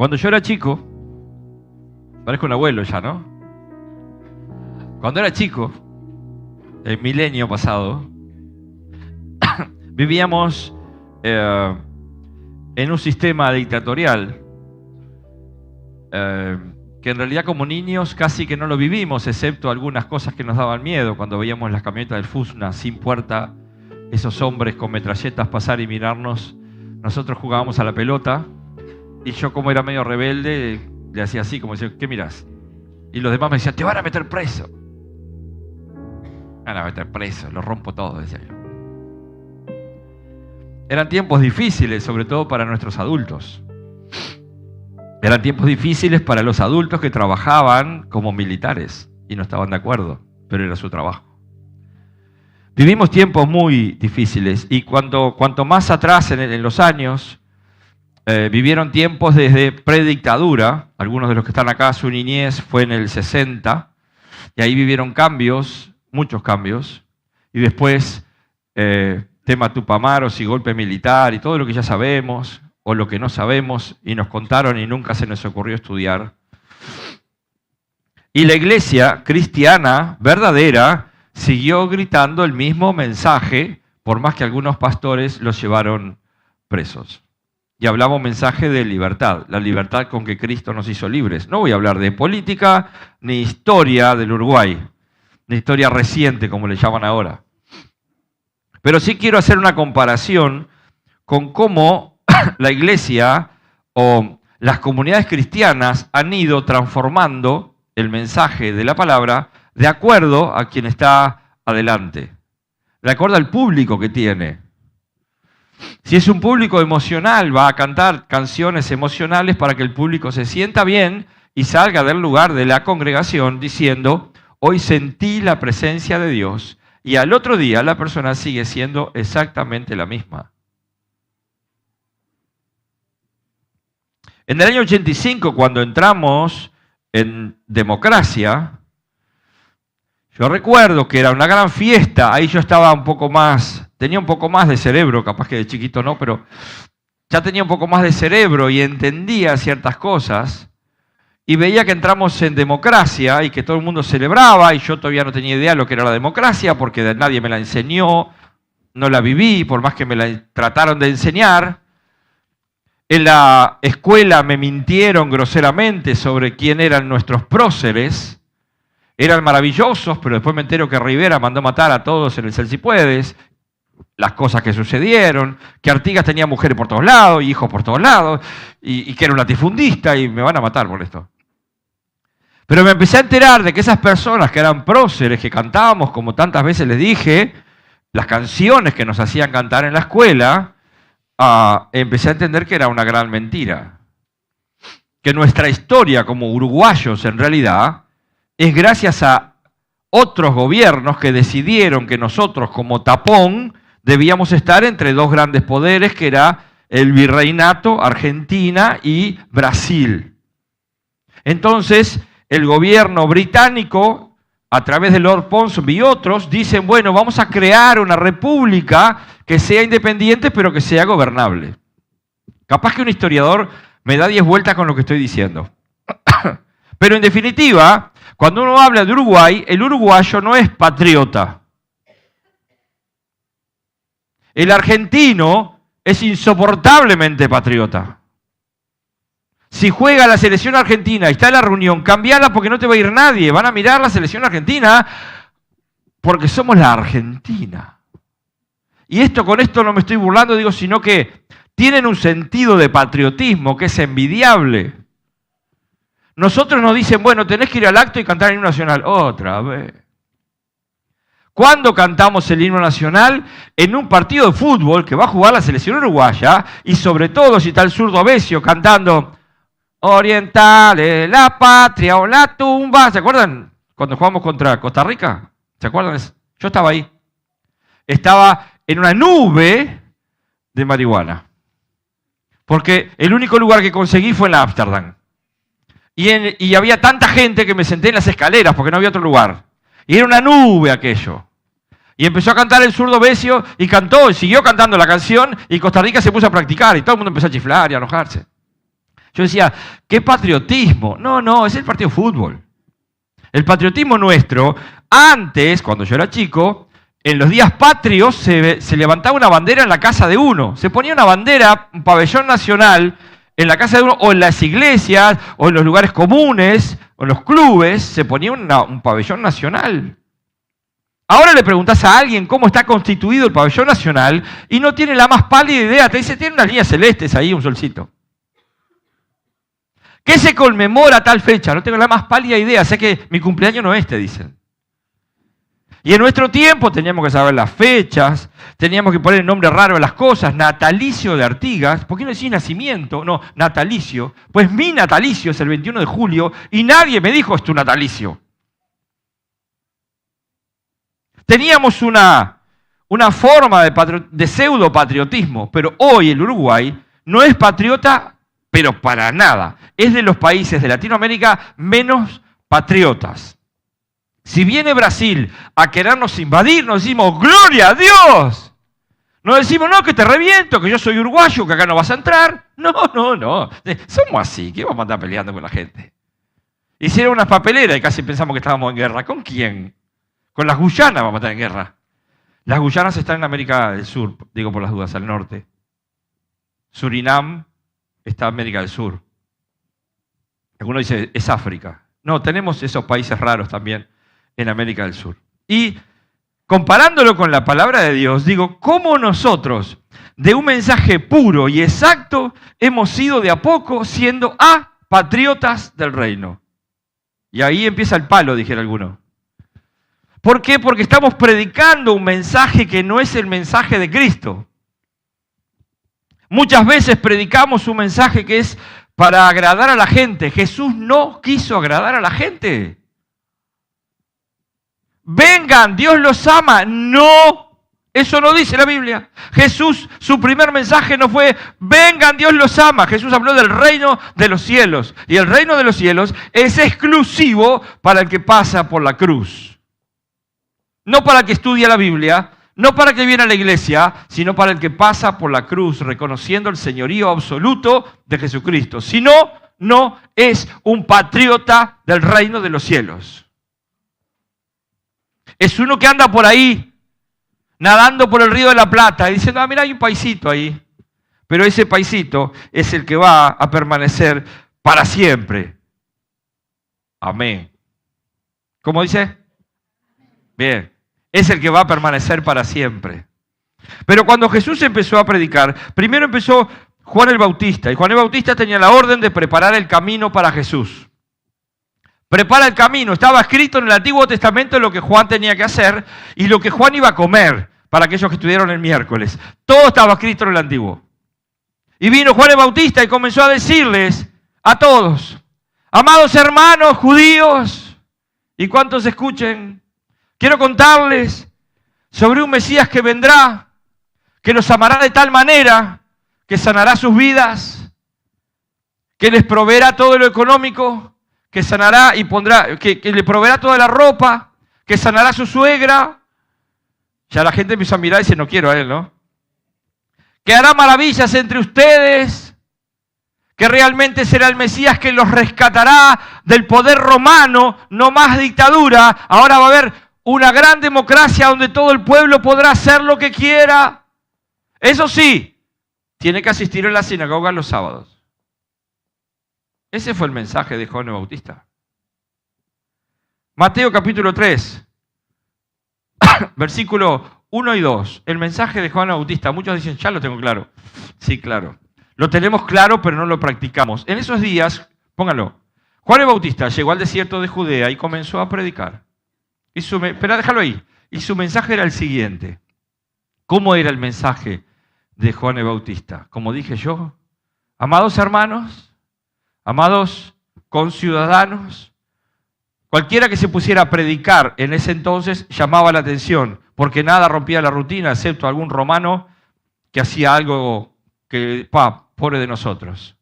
Cuando yo era chico, parezco un abuelo ya, ¿no? Cuando era chico, el milenio pasado, vivíamos en un sistema dictatorial que en realidad como niños casi que no lo vivimos, excepto algunas cosas que nos daban miedo cuando veíamos las camionetas del Fusna sin puerta, esos hombres con metralletas pasar y mirarnos. Nosotros jugábamos a la pelota y yo, como era medio rebelde, le hacía así, como decía, ¿qué mirás? Y los demás me decían, te van a meter preso. Van a meter preso, lo rompo todo, decía yo. Eran tiempos difíciles, sobre todo para nuestros adultos. Eran tiempos difíciles para los adultos que trabajaban como militares y no estaban de acuerdo, pero era su trabajo. Vivimos tiempos muy difíciles y cuanto más atrás en los años, vivieron tiempos desde predictadura. Algunos de los que están acá, su niñez fue en el 60 y ahí vivieron cambios, muchos cambios, y después tema Tupamaros y golpe militar y todo lo que ya sabemos o lo que no sabemos y nos contaron y nunca se nos ocurrió estudiar. Y la iglesia cristiana verdadera siguió gritando el mismo mensaje, por más que algunos pastores los llevaron presos. Y hablamos mensaje de libertad, la libertad con que Cristo nos hizo libres. No voy a hablar de política ni historia del Uruguay, ni historia reciente como le llaman ahora. Pero sí quiero hacer una comparación con cómo la iglesia o las comunidades cristianas han ido transformando el mensaje de la palabra de acuerdo a quien está adelante, de acuerdo al público que tiene. Si es un público emocional, va a cantar canciones emocionales para que el público se sienta bien y salga del lugar de la congregación diciendo, hoy sentí la presencia de Dios, y al otro día la persona sigue siendo exactamente la misma. En el año 85, cuando entramos en democracia, yo recuerdo que era una gran fiesta. Ahí yo estaba un poco más, tenía un poco más de cerebro, capaz que de chiquito no, pero ya tenía un poco más de cerebro y entendía ciertas cosas. Y veía que entramos en democracia y que todo el mundo celebraba y yo todavía no tenía idea de lo que era la democracia porque nadie me la enseñó, no la viví, por más que me la trataron de enseñar. En la escuela me mintieron groseramente sobre quién eran nuestros próceres. Eran maravillosos, pero después me entero que Rivera mandó matar a todos en el Cel Si Puedes. Las cosas que sucedieron, que Artigas tenía mujeres por todos lados y hijos por todos lados, y que era un latifundista y me van a matar por esto. Pero me empecé a enterar de que esas personas que eran próceres, que cantábamos, como tantas veces les dije, las canciones que nos hacían cantar en la escuela, empecé a entender que era una gran mentira. Que nuestra historia como uruguayos en realidad es gracias a otros gobiernos que decidieron que nosotros como tapón debíamos estar entre dos grandes poderes, que era el virreinato, Argentina y Brasil. Entonces, el gobierno británico, a través de Lord Ponsonby y otros, dicen, bueno, vamos a crear una república que sea independiente, pero que sea gobernable. Capaz que un historiador me da 10 vueltas con lo que estoy diciendo. Pero en definitiva, cuando uno habla de Uruguay, el uruguayo no es patriota. El argentino es insoportablemente patriota. Si juega la selección argentina y está en la reunión, cambiala porque no te va a ir nadie. Van a mirar la selección argentina porque somos la Argentina. Y con esto no me estoy burlando, digo, sino que tienen un sentido de patriotismo que es envidiable. Nosotros nos dicen, bueno, tenés que ir al acto y cantar el himno nacional. Otra vez. ¿Cuándo cantamos el himno nacional? En un partido de fútbol que va a jugar la selección uruguaya, y sobre todo si está el zurdo Besio cantando Orientales, la patria o la tumba. ¿Se acuerdan cuando jugamos contra Costa Rica? ¿Se acuerdan? Yo estaba ahí. Estaba en una nube de marihuana. Porque el único lugar que conseguí fue en la Ámsterdam. Y había tanta gente que me senté en las escaleras porque no había otro lugar. Y era una nube aquello. Y empezó a cantar el zurdo Besio y cantó, y siguió cantando la canción, y Costa Rica se puso a practicar y todo el mundo empezó a chiflar y a enojarse. Yo decía, ¿qué patriotismo? No, es el partido de fútbol. El patriotismo nuestro, antes, cuando yo era chico, en los días patrios se levantaba una bandera en la casa de uno. Se ponía una bandera, un pabellón nacional, en la casa de uno, o en las iglesias, o en los lugares comunes, o en los clubes, se ponía un pabellón nacional. Ahora le preguntás a alguien cómo está constituido el pabellón nacional y no tiene la más pálida idea. Te dice, tiene unas líneas celestes ahí, un solcito. ¿Qué se conmemora tal fecha? No tengo la más pálida idea. Sé que mi cumpleaños no es, te dicen. Y en nuestro tiempo teníamos que saber las fechas, teníamos que poner el nombre raro a las cosas, natalicio de Artigas. ¿Por qué no decís nacimiento? No, natalicio. Pues mi natalicio es el 21 de julio y nadie me dijo es tu natalicio. Teníamos una forma de pseudo patriotismo, pero hoy el Uruguay no es patriota, pero para nada. Es de los países de Latinoamérica menos patriotas. Si viene Brasil a querernos invadir, nos decimos, ¡gloria a Dios! No decimos, no, que te reviento, que yo soy uruguayo, que acá no vas a entrar. No. Somos así, ¿qué vamos a andar peleando con la gente? Hicieron unas papeleras y casi pensamos que estábamos en guerra. ¿Con quién? Con las Guyanas vamos a estar en guerra. Las Guyanas están en América del Sur, digo por las dudas, al norte. Surinam está en América del Sur. Algunos dicen, es África. No, tenemos esos países raros también en América del Sur. Y comparándolo con la palabra de Dios, digo, ¿cómo nosotros, de un mensaje puro y exacto, hemos ido de a poco siendo patriotas del reino? Y ahí empieza el palo, dijera alguno. ¿Por qué? Porque estamos predicando un mensaje que no es el mensaje de Cristo. Muchas veces predicamos un mensaje que es para agradar a la gente. Jesús no quiso agradar a la gente. Vengan, Dios los ama. No, eso no dice la Biblia. Jesús, su primer mensaje no fue, vengan, Dios los ama. Jesús habló del reino de los cielos. Y el reino de los cielos es exclusivo para el que pasa por la cruz. No para el que estudia la Biblia, no para el que viene a la iglesia, sino para el que pasa por la cruz, reconociendo el señorío absoluto de Jesucristo. Si no, no es un patriota del reino de los cielos. Es uno que anda por ahí, nadando por el río de la Plata, y diciendo, mira, hay un paisito ahí. Pero ese paisito es el que va a permanecer para siempre. Amén. ¿Cómo dice? Bien. Es el que va a permanecer para siempre. Pero cuando Jesús empezó a predicar, primero empezó Juan el Bautista. Y Juan el Bautista tenía la orden de preparar el camino para Jesús. Prepara el camino. Estaba escrito en el Antiguo Testamento lo que Juan tenía que hacer y lo que Juan iba a comer para aquellos que estuvieron el miércoles. Todo estaba escrito en el Antiguo. Y vino Juan el Bautista y comenzó a decirles a todos, amados hermanos judíos, y cuantos escuchen, quiero contarles sobre un Mesías que vendrá, que los amará de tal manera que sanará sus vidas, que les proveerá todo lo económico, que sanará y pondrá, que le proveerá toda la ropa, que sanará a su suegra. Ya la gente empieza a mirar y dice, no quiero a él, ¿no? Que hará maravillas entre ustedes, que realmente será el Mesías que los rescatará del poder romano, no más dictadura. Ahora va a haber una gran democracia donde todo el pueblo podrá hacer lo que quiera. Eso sí, tiene que asistir a la sinagoga los sábados. Ese fue el mensaje de Juan el Bautista. Mateo capítulo 3, versículo 1 y 2. El mensaje de Juan el Bautista. Muchos dicen, ya lo tengo claro. Sí, claro. Lo tenemos claro, pero no lo practicamos. En esos días, pónganlo, Juan el Bautista llegó al desierto de Judea y comenzó a predicar. Espera, déjalo ahí. Y su mensaje era el siguiente. ¿Cómo era el mensaje de Juan el Bautista? Como dije yo, amados hermanos, amados conciudadanos, cualquiera que se pusiera a predicar en ese entonces llamaba la atención, porque nada rompía la rutina, excepto algún romano que hacía algo que, pobre de nosotros.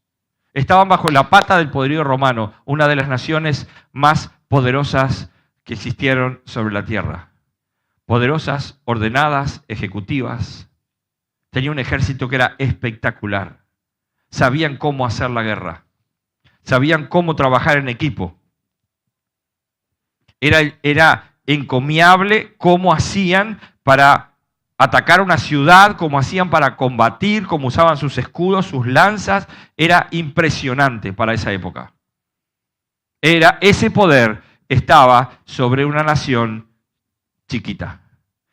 Estaban bajo la pata del poderío romano, una de las naciones más poderosas que existieron sobre la tierra. Poderosas, ordenadas, ejecutivas. Tenía un ejército que era espectacular. Sabían cómo hacer la guerra. sabían cómo trabajar en equipo. Era encomiable cómo hacían para atacar una ciudad, cómo hacían para combatir, cómo usaban sus escudos, sus lanzas. Era impresionante para esa época. Ese poder estaba sobre una nación chiquita.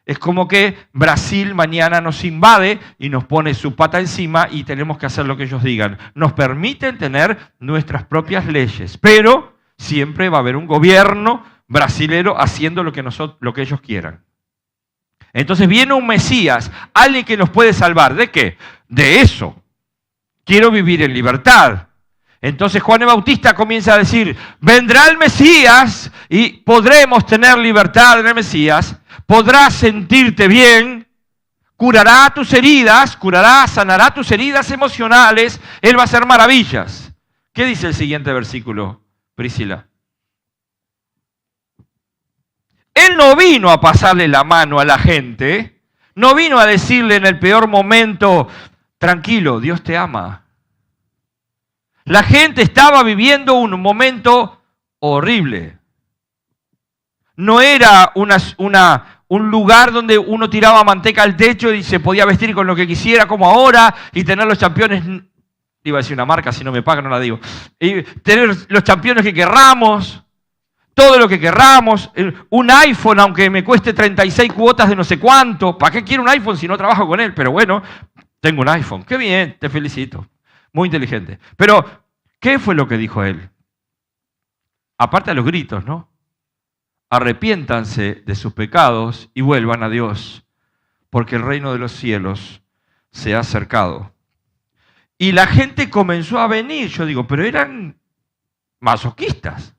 Es como que Brasil mañana nos invade y nos pone su pata encima y tenemos que hacer lo que ellos digan. Nos permiten tener nuestras propias leyes, pero siempre va a haber un gobierno brasilero haciendo lo que ellos quieran. Entonces viene un Mesías, alguien que nos puede salvar. ¿De qué? De eso. Quiero vivir en libertad. Entonces Juan el Bautista comienza a decir, vendrá el Mesías y podremos tener libertad en el Mesías, podrás sentirte bien, curará tus heridas, sanará tus heridas emocionales, Él va a hacer maravillas. ¿Qué dice el siguiente versículo, Priscila? Él no vino a pasarle la mano a la gente, no vino a decirle en el peor momento, tranquilo, Dios te ama. La gente estaba viviendo un momento horrible. No era un lugar donde uno tiraba manteca al techo y se podía vestir con lo que quisiera, como ahora, y tener los campeones, iba a decir una marca, si no me pagan no la digo, y tener los campeones que querramos, todo lo que querramos, un iPhone, aunque me cueste 36 cuotas de no sé cuánto. ¿Para qué quiero un iPhone si no trabajo con él? Pero bueno, tengo un iPhone. Qué bien, te felicito. Muy inteligente. Pero, ¿qué fue lo que dijo él? Aparte de los gritos, ¿no? Arrepiéntanse de sus pecados y vuelvan a Dios, porque el reino de los cielos se ha acercado. Y la gente comenzó a venir. Yo digo, pero eran masoquistas.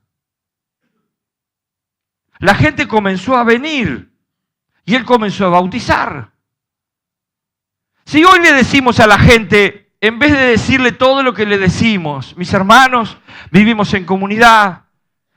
La gente comenzó a venir y él comenzó a bautizar. Si hoy le decimos a la gente, en vez de decirle todo lo que le decimos, mis hermanos, vivimos en comunidad,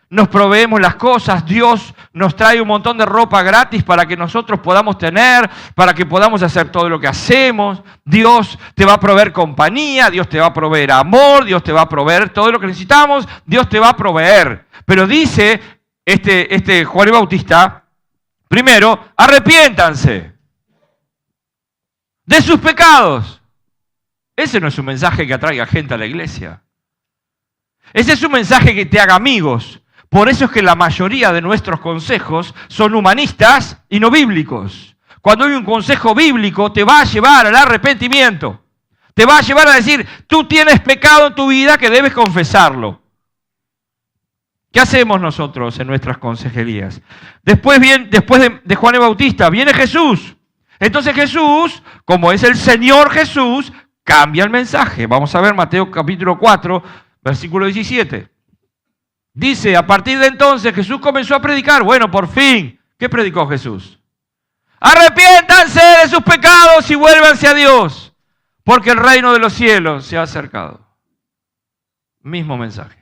nos proveemos las cosas, Dios nos trae un montón de ropa gratis para que nosotros podamos tener, para que podamos hacer todo lo que hacemos, Dios te va a proveer compañía, Dios te va a proveer amor, Dios te va a proveer todo lo que necesitamos, Dios te va a proveer. Pero dice Juan el Bautista, primero, arrepiéntanse de sus pecados. Ese no es un mensaje que atraiga gente a la iglesia. Ese es un mensaje que te haga amigos. Por eso es que la mayoría de nuestros consejos son humanistas y no bíblicos. Cuando hay un consejo bíblico te va a llevar al arrepentimiento. Te va a llevar a decir, tú tienes pecado en tu vida que debes confesarlo. ¿Qué hacemos nosotros en nuestras consejerías? Después de Juan el Bautista viene Jesús. Entonces Jesús, como es el Señor Jesús, cambia el mensaje. Vamos a ver Mateo capítulo 4, versículo 17. Dice, a partir de entonces Jesús comenzó a predicar. Bueno, por fin, ¿qué predicó Jesús? Arrepiéntanse de sus pecados y vuélvanse a Dios, porque el reino de los cielos se ha acercado. Mismo mensaje.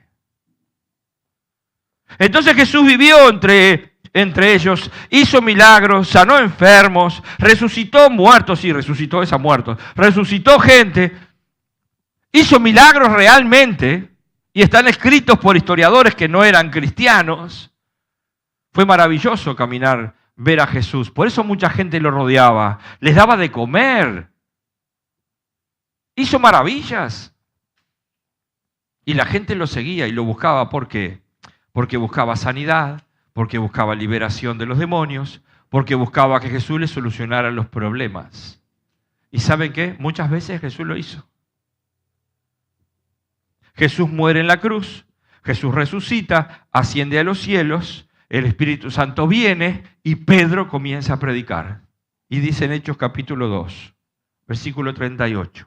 Entonces Jesús vivió entre ellos, hizo milagros, sanó enfermos, resucitó muertos, sí, resucitó a muertos, resucitó gente, hizo milagros realmente, y están escritos por historiadores que no eran cristianos. Fue maravilloso caminar, ver a Jesús, por eso mucha gente lo rodeaba, les daba de comer, hizo maravillas, y la gente lo seguía y lo buscaba. ¿Por qué? Porque buscaba sanidad, porque buscaba liberación de los demonios, porque buscaba que Jesús les solucionara los problemas. ¿Y saben qué? Muchas veces Jesús lo hizo. Jesús muere en la cruz, Jesús resucita, asciende a los cielos, el Espíritu Santo viene y Pedro comienza a predicar. Y dice en Hechos capítulo 2, versículo 38.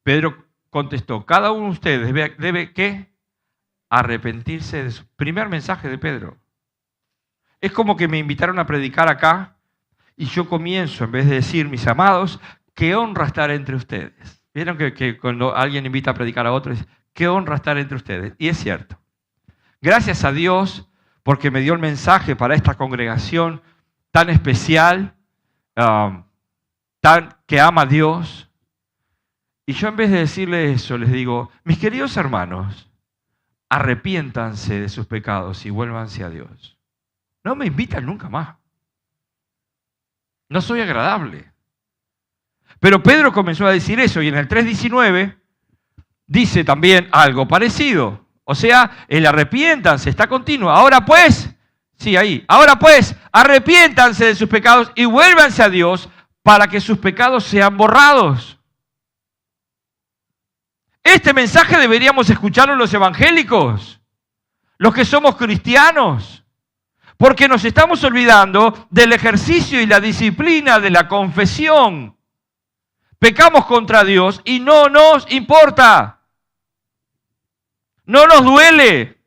Pedro contestó, cada uno de ustedes debe ¿qué? Arrepentirse de su primer mensaje de Pedro. Es como que me invitaron a predicar acá y yo comienzo, en vez de decir, mis amados, qué honra estar entre ustedes. ¿Vieron que cuando alguien invita a predicar a otro, dice, qué honra estar entre ustedes? Y es cierto. Gracias a Dios porque me dio el mensaje para esta congregación tan especial, que ama a Dios. Y yo en vez de decirles eso, les digo, mis queridos hermanos, arrepiéntanse de sus pecados y vuélvanse a Dios. No me invitan nunca más. No soy agradable. Pero Pedro comenzó a decir eso y en el 3:19 dice también algo parecido. O sea, el arrepiéntanse está continuo. Ahora pues, sí, ahí. Ahora pues, arrepiéntanse de sus pecados y vuélvanse a Dios para que sus pecados sean borrados. Este mensaje deberíamos escucharlo los evangélicos, los que somos cristianos, porque nos estamos olvidando del ejercicio y la disciplina de la confesión. Pecamos contra Dios y no nos importa, no nos duele.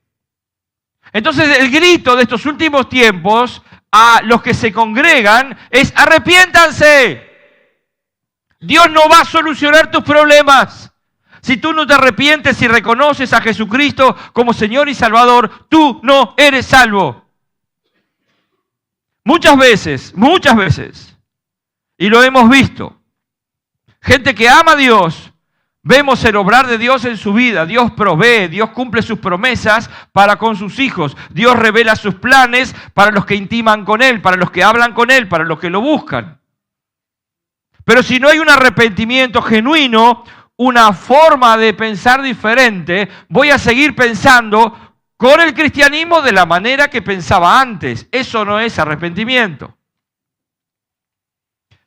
Entonces el grito de estos últimos tiempos a los que se congregan es arrepiéntanse. Dios no va a solucionar tus problemas. Si tú no te arrepientes y reconoces a Jesucristo como Señor y Salvador, tú no eres salvo. Muchas veces, y lo hemos visto, gente que ama a Dios, vemos el obrar de Dios en su vida. Dios provee, Dios cumple sus promesas para con sus hijos. Dios revela sus planes para los que intiman con Él, para los que hablan con Él, para los que lo buscan. Pero si no hay un arrepentimiento genuino, una forma de pensar diferente, voy a seguir pensando con el cristianismo de la manera que pensaba antes. Eso no es arrepentimiento.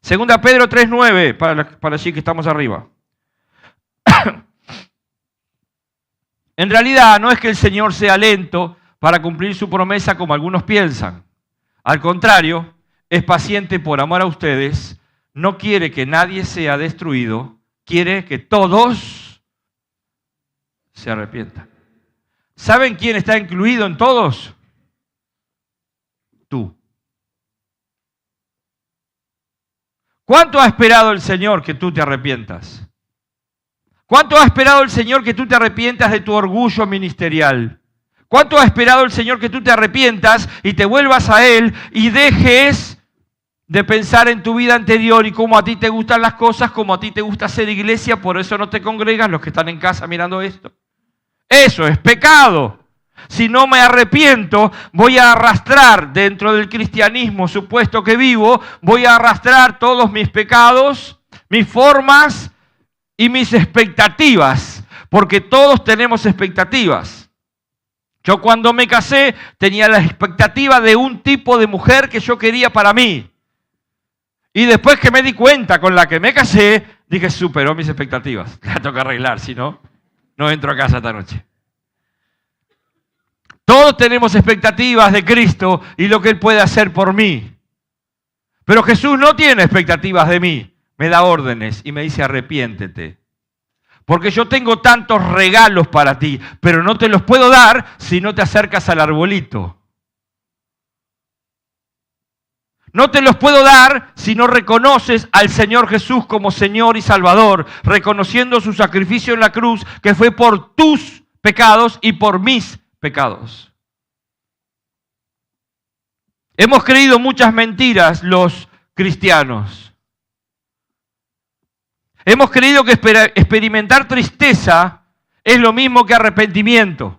Segunda Pedro 3:9, para allí que estamos arriba. En realidad no es que el Señor sea lento para cumplir su promesa como algunos piensan. Al contrario, es paciente por amor a ustedes, no quiere que nadie sea destruido, quiere que todos se arrepientan. ¿Saben quién está incluido en todos? Tú. ¿Cuánto ha esperado el Señor que tú te arrepientas? ¿Cuánto ha esperado el Señor que tú te arrepientas de tu orgullo ministerial? ¿Cuánto ha esperado el Señor que tú te arrepientas y te vuelvas a Él y dejes de pensar en tu vida anterior y cómo a ti te gustan las cosas, cómo a ti te gusta hacer iglesia, por eso no te congregas, los que están en casa mirando esto? Eso es pecado. Si no me arrepiento, voy a arrastrar dentro del cristianismo supuesto que vivo, voy a arrastrar todos mis pecados, mis formas y mis expectativas, porque todos tenemos expectativas. Yo cuando me casé tenía la expectativa de un tipo de mujer que yo quería para mí. Y después que me di cuenta con la que me casé, dije, superó mis expectativas. La tengo que arreglar, si no, no entro a casa esta noche. Todos tenemos expectativas de Cristo y lo que Él puede hacer por mí. Pero Jesús no tiene expectativas de mí. Me da órdenes y me dice, arrepiéntete. Porque yo tengo tantos regalos para ti, pero no te los puedo dar si no te acercas al arbolito. No te los puedo dar si no reconoces al Señor Jesús como Señor y Salvador, reconociendo su sacrificio en la cruz, que fue por tus pecados y por mis pecados. Hemos creído muchas mentiras los cristianos. Hemos creído que experimentar tristeza es lo mismo que arrepentimiento.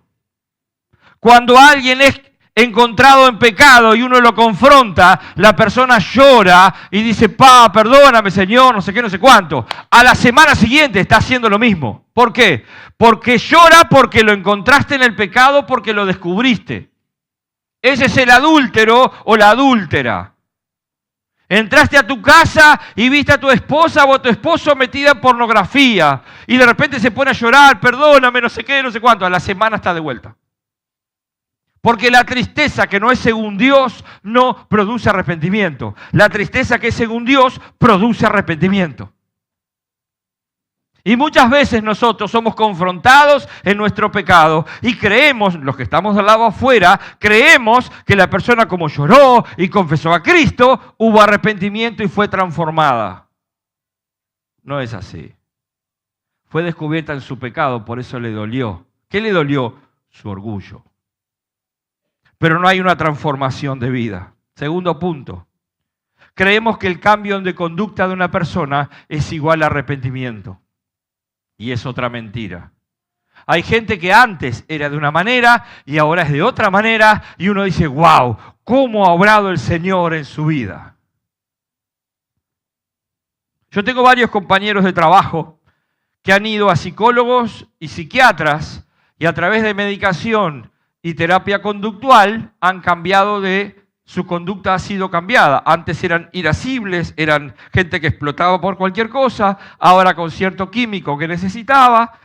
Cuando alguien es encontrado en pecado y uno lo confronta, la persona llora y dice, perdóname Señor, no sé qué, no sé cuánto. A la semana siguiente está haciendo lo mismo. ¿Por qué? Porque llora porque lo encontraste en el pecado, porque lo descubriste. Ese es el adúltero o la adúltera. Entraste a tu casa y viste a tu esposa o a tu esposo metida en pornografía y de repente se pone a llorar, perdóname, no sé qué, no sé cuánto. A la semana está de vuelta. Porque la tristeza que no es según Dios no produce arrepentimiento. La tristeza que es según Dios produce arrepentimiento. Y muchas veces nosotros somos confrontados en nuestro pecado y creemos, los que estamos al lado afuera, creemos que la persona como lloró y confesó a Cristo, hubo arrepentimiento y fue transformada. No es así. Fue descubierta en su pecado, por eso le dolió. ¿Qué le dolió? Su orgullo. Pero no hay una transformación de vida. Segundo punto. Creemos que el cambio de conducta de una persona es igual a arrepentimiento. Y es otra mentira. Hay gente que antes era de una manera y ahora es de otra manera y uno dice, wow, ¿cómo ha obrado el Señor en su vida? Yo tengo varios compañeros de trabajo que han ido a psicólogos y psiquiatras y a través de medicación y terapia conductual han cambiado su conducta ha sido cambiada. Antes eran irascibles, eran gente que explotaba por cualquier cosa, ahora con cierto químico que necesitaba,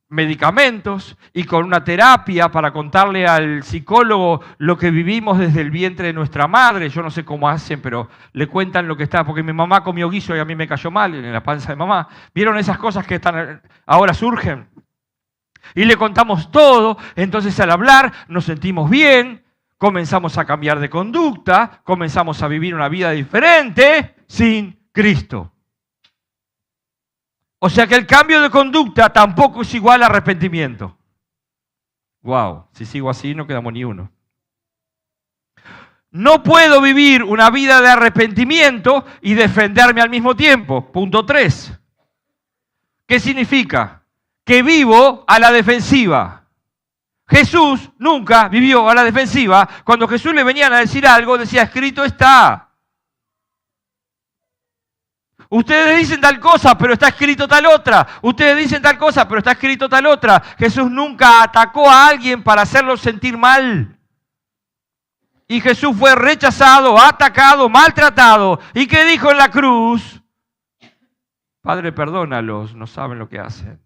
medicamentos y con una terapia para contarle al psicólogo lo que vivimos desde el vientre de nuestra madre. Yo no sé cómo hacen, pero le cuentan lo que está, porque mi mamá comió guiso y a mí me cayó mal en la panza de mamá. ¿Vieron esas cosas que ahora surgen? Y le contamos todo, entonces al hablar nos sentimos bien, comenzamos a cambiar de conducta, comenzamos a vivir una vida diferente sin Cristo. O sea que el cambio de conducta tampoco es igual a arrepentimiento. Wow, si sigo así no quedamos ni uno. No puedo vivir una vida de arrepentimiento y defenderme al mismo tiempo. Punto 3. ¿Qué significa? Que vivo a la defensiva. Jesús nunca vivió a la defensiva. Cuando Jesús le venían a decir algo, decía, escrito está. Ustedes dicen tal cosa, pero está escrito tal otra. Ustedes dicen tal cosa, pero está escrito tal otra. Jesús nunca atacó a alguien para hacerlo sentir mal. Y Jesús fue rechazado, atacado, maltratado. ¿Y qué dijo en la cruz? Padre, perdónalos, no saben lo que hacen.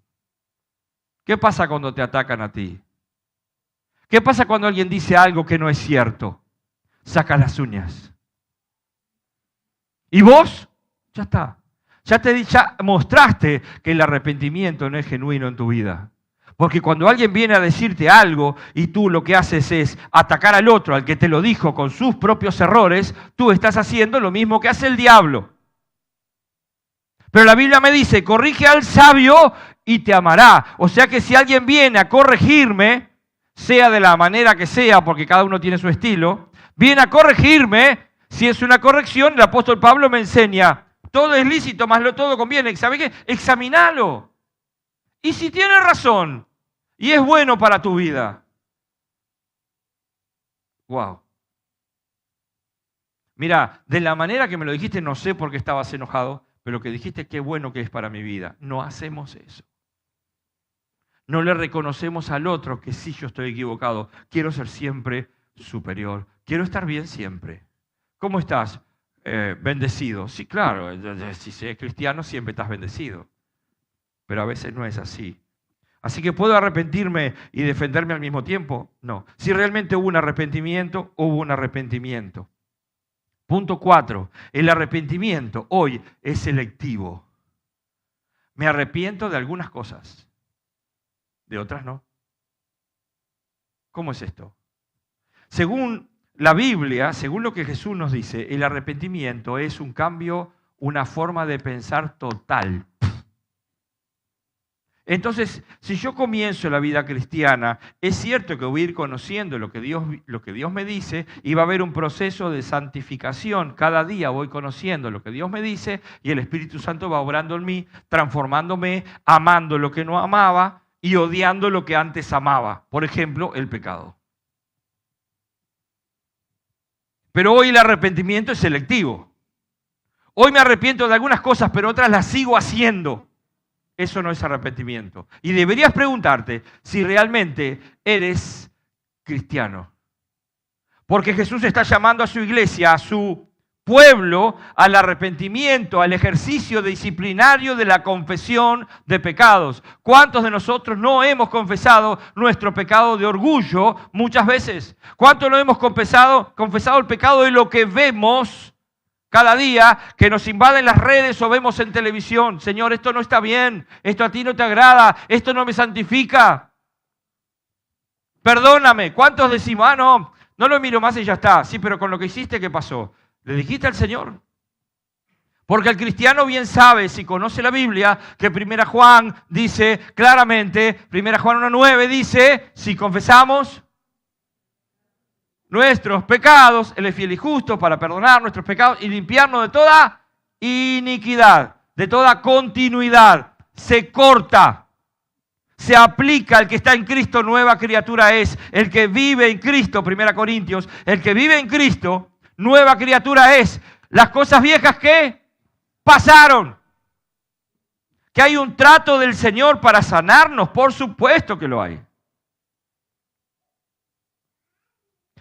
¿Qué pasa cuando te atacan a ti? ¿Qué pasa cuando alguien dice algo que no es cierto? Saca las uñas. ¿Y vos? Ya está. Ya mostraste que el arrepentimiento no es genuino en tu vida. Porque cuando alguien viene a decirte algo y tú lo que haces es atacar al otro, al que te lo dijo con sus propios errores, tú estás haciendo lo mismo que hace el diablo. Pero la Biblia me dice, corrige al sabio y te amará. O sea que si alguien viene a corregirme, sea de la manera que sea, porque cada uno tiene su estilo, viene a corregirme, si es una corrección, el apóstol Pablo me enseña, todo es lícito, más todo conviene. ¿Sabe qué? Examinalo. Y si tiene razón y es bueno para tu vida. Wow. Mira, de la manera que me lo dijiste, no sé por qué estabas enojado, pero lo que dijiste, qué bueno que es para mi vida. No hacemos eso. No le reconocemos al otro que sí, yo estoy equivocado. Quiero ser siempre superior. Quiero estar bien siempre. ¿Cómo estás? Bendecido. Sí, claro, si eres cristiano siempre estás bendecido. Pero a veces no es así. Así que ¿puedo arrepentirme y defenderme al mismo tiempo? No. Si realmente hubo un arrepentimiento, hubo un arrepentimiento. Punto 4. El arrepentimiento hoy es selectivo. Me arrepiento de algunas cosas, de otras no. ¿Cómo es esto? Según la Biblia, según lo que Jesús nos dice, el arrepentimiento es un cambio, una forma de pensar total. Entonces, si yo comienzo la vida cristiana, es cierto que voy a ir conociendo lo que Dios me dice y va a haber un proceso de santificación. Cada día voy conociendo lo que Dios me dice y el Espíritu Santo va obrando en mí, transformándome, amando lo que no amaba y odiando lo que antes amaba. Por ejemplo, el pecado. Pero hoy el arrepentimiento es selectivo. Hoy me arrepiento de algunas cosas, pero otras las sigo haciendo. Eso no es arrepentimiento. Y deberías preguntarte si realmente eres cristiano. Porque Jesús está llamando a su iglesia, a su pueblo, al arrepentimiento, al ejercicio disciplinario de la confesión de pecados. ¿Cuántos de nosotros no hemos confesado nuestro pecado de orgullo muchas veces? ¿Cuántos no hemos confesado el pecado de lo que vemos cada día, que nos invaden las redes o vemos en televisión? Señor, esto no está bien, esto a ti no te agrada, esto no me santifica. Perdóname. ¿Cuántos decimos, no lo miro más y ya está? Sí, pero con lo que hiciste, ¿qué pasó? ¿Le dijiste al Señor? Porque el cristiano bien sabe, si conoce la Biblia, que 1 Juan dice claramente, 1 Juan 1:9 dice, si confesamos nuestros pecados, Él es fiel y justo para perdonar nuestros pecados y limpiarnos de toda iniquidad, de toda continuidad. se corta. Se aplica, el que está en Cristo, nueva criatura es. El que vive en Cristo, 1 Corintios, el que vive en Cristo, nueva criatura es. Las cosas viejas que pasaron. ¿Que hay un trato del Señor para sanarnos? Por supuesto que lo hay.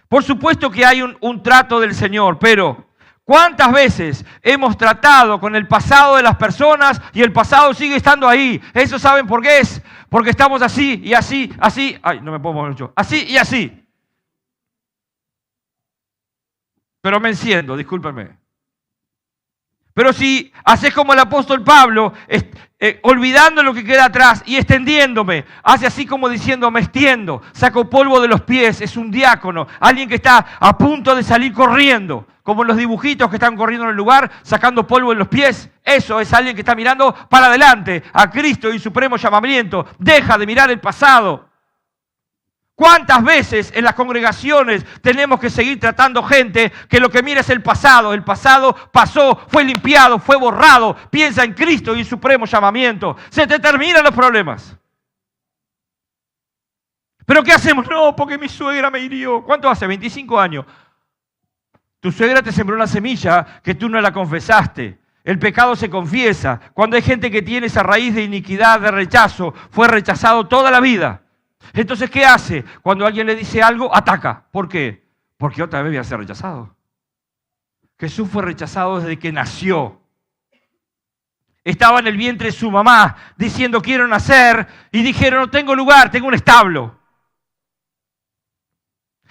Por supuesto que hay un trato del Señor, pero ¿cuántas veces hemos tratado con el pasado de las personas y el pasado sigue estando ahí? ¿Eso saben por qué es? Porque estamos así y así, así. Ay, no me puedo mover mucho. Así y así. Pero me enciendo, discúlpenme. Pero si haces como el apóstol Pablo, olvidando lo que queda atrás y extendiéndome, hace así como diciendo, me extiendo, saco polvo de los pies, es un diácono, alguien que está a punto de salir corriendo, como los dibujitos que están corriendo en el lugar, sacando polvo en los pies. Eso es alguien que está mirando para adelante, a Cristo y supremo llamamiento. Deja de mirar el pasado. ¿Cuántas veces en las congregaciones tenemos que seguir tratando gente que lo que mira es el pasado? El pasado pasó, fue limpiado, fue borrado. Piensa en Cristo y en supremo llamamiento. Se te terminan los problemas. ¿Pero qué hacemos? No, porque mi suegra me hirió. ¿Cuánto hace? 25 años. Tu suegra te sembró una semilla que tú no la confesaste. El pecado se confiesa. Cuando hay gente que tiene esa raíz de iniquidad, de rechazo, fue rechazado toda la vida. Entonces, ¿qué hace? Cuando alguien le dice algo, ataca. ¿Por qué? Porque otra vez voy a ser rechazado. Jesús fue rechazado desde que nació. Estaba en el vientre de su mamá diciendo quiero nacer y dijeron no tengo lugar, tengo un establo.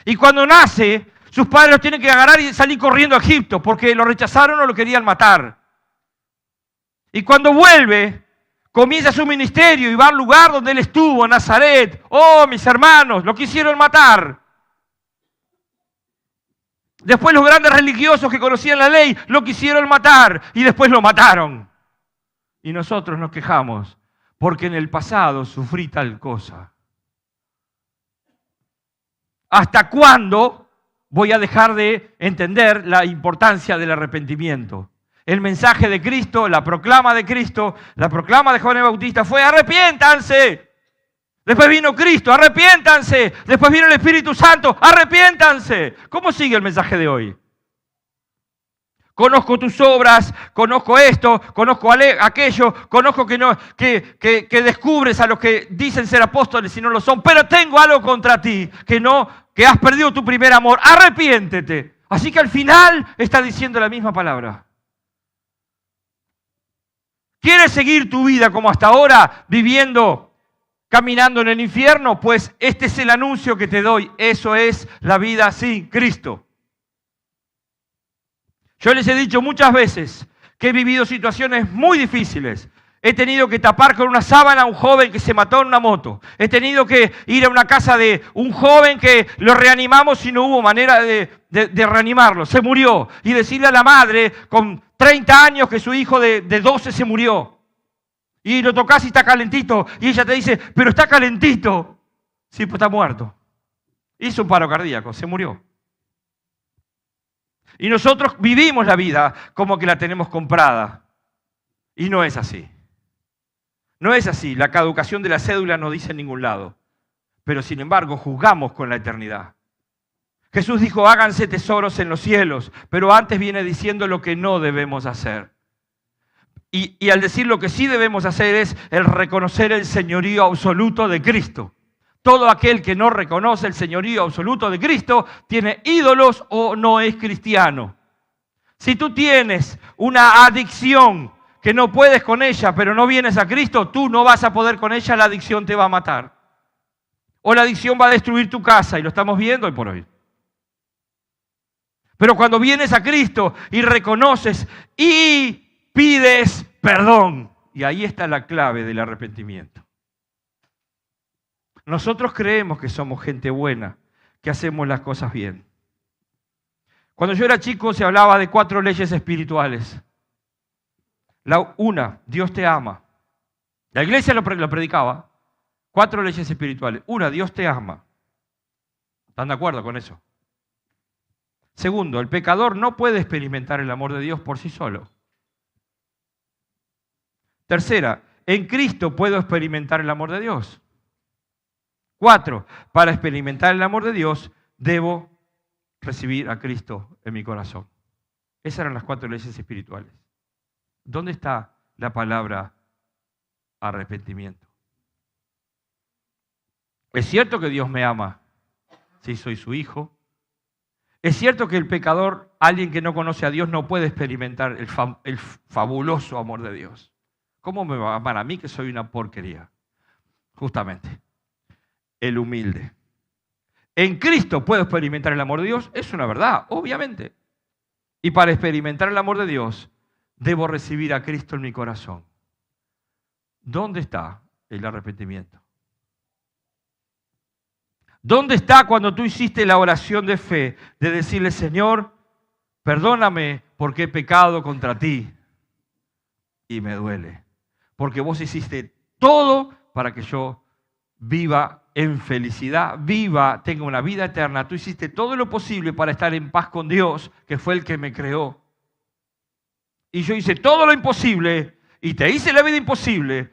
Y cuando nace, sus padres lo tienen que agarrar y salir corriendo a Egipto porque lo rechazaron o lo querían matar. Y cuando vuelve, comienza su ministerio y va al lugar donde él estuvo, en Nazaret. Oh, mis hermanos, lo quisieron matar. Después los grandes religiosos que conocían la ley lo quisieron matar y después lo mataron. Y nosotros nos quejamos porque en el pasado sufrí tal cosa. ¿Hasta cuándo voy a dejar de entender la importancia del arrepentimiento? El mensaje de Cristo, la proclama de Cristo, la proclama de Juan el Bautista fue arrepiéntanse. Después vino Cristo, arrepiéntanse. Después vino el Espíritu Santo, arrepiéntanse. ¿Cómo sigue el mensaje de hoy? Conozco tus obras, conozco esto, conozco aquello, conozco que descubres a los que dicen ser apóstoles y no lo son, pero tengo algo contra ti, que has perdido tu primer amor, arrepiéntete. Así que al final está diciendo la misma palabra. ¿Quieres seguir tu vida como hasta ahora, viviendo, caminando en el infierno? Pues este es el anuncio que te doy. Eso es la vida sin Cristo. Yo les he dicho muchas veces que he vivido situaciones muy difíciles. He tenido que tapar con una sábana a un joven que se mató en una moto. He tenido que ir a una casa de un joven que lo reanimamos y no hubo manera de reanimarlo. Se murió. Y decirle a la madre con 30 años que su hijo de 12 se murió. Y lo tocas y está calentito. Y ella te dice, pero está calentito. Sí, pues está muerto. Hizo un paro cardíaco, se murió. Y nosotros vivimos la vida como que la tenemos comprada. Y no es así. No es así. La caducación de la cédula no dice en ningún lado. Pero sin embargo, juzgamos con la eternidad. Jesús dijo, háganse tesoros en los cielos, pero antes viene diciendo lo que no debemos hacer. Y al decir lo que sí debemos hacer es el reconocer el señorío absoluto de Cristo. Todo aquel que no reconoce el señorío absoluto de Cristo tiene ídolos o no es cristiano. Si tú tienes una adicción que no puedes con ella, pero no vienes a Cristo, tú no vas a poder con ella, la adicción te va a matar. O la adicción va a destruir tu casa, y lo estamos viendo hoy por hoy. Pero cuando vienes a Cristo y reconoces y pides perdón, y ahí está la clave del arrepentimiento. Nosotros creemos que somos gente buena, que hacemos las cosas bien. Cuando yo era chico se hablaba de 4 leyes espirituales. La una, Dios te ama. La iglesia lo predicaba. 4 leyes espirituales. Una, Dios te ama. ¿Están de acuerdo con eso? Segundo, el pecador no puede experimentar el amor de Dios por sí solo. Tercera, en Cristo puedo experimentar el amor de Dios. 4, para experimentar el amor de Dios, debo recibir a Cristo en mi corazón. Esas eran las 4 leyes espirituales. ¿Dónde está la palabra arrepentimiento? Es cierto que Dios me ama, si soy su hijo. Es cierto que el pecador, alguien que no conoce a Dios, no puede experimentar el fabuloso amor de Dios. ¿Cómo me va a amar a mí que soy una porquería? Justamente, el humilde. En Cristo puedo experimentar el amor de Dios, es una verdad, obviamente. Y para experimentar el amor de Dios, debo recibir a Cristo en mi corazón. ¿Dónde está el arrepentimiento? ¿Dónde está cuando tú hiciste la oración de fe de decirle, Señor, perdóname porque he pecado contra ti y me duele? Porque vos hiciste todo para que yo viva en felicidad, tenga una vida eterna. Tú hiciste todo lo posible para estar en paz con Dios, que fue el que me creó. Y yo hice todo lo imposible y te hice la vida imposible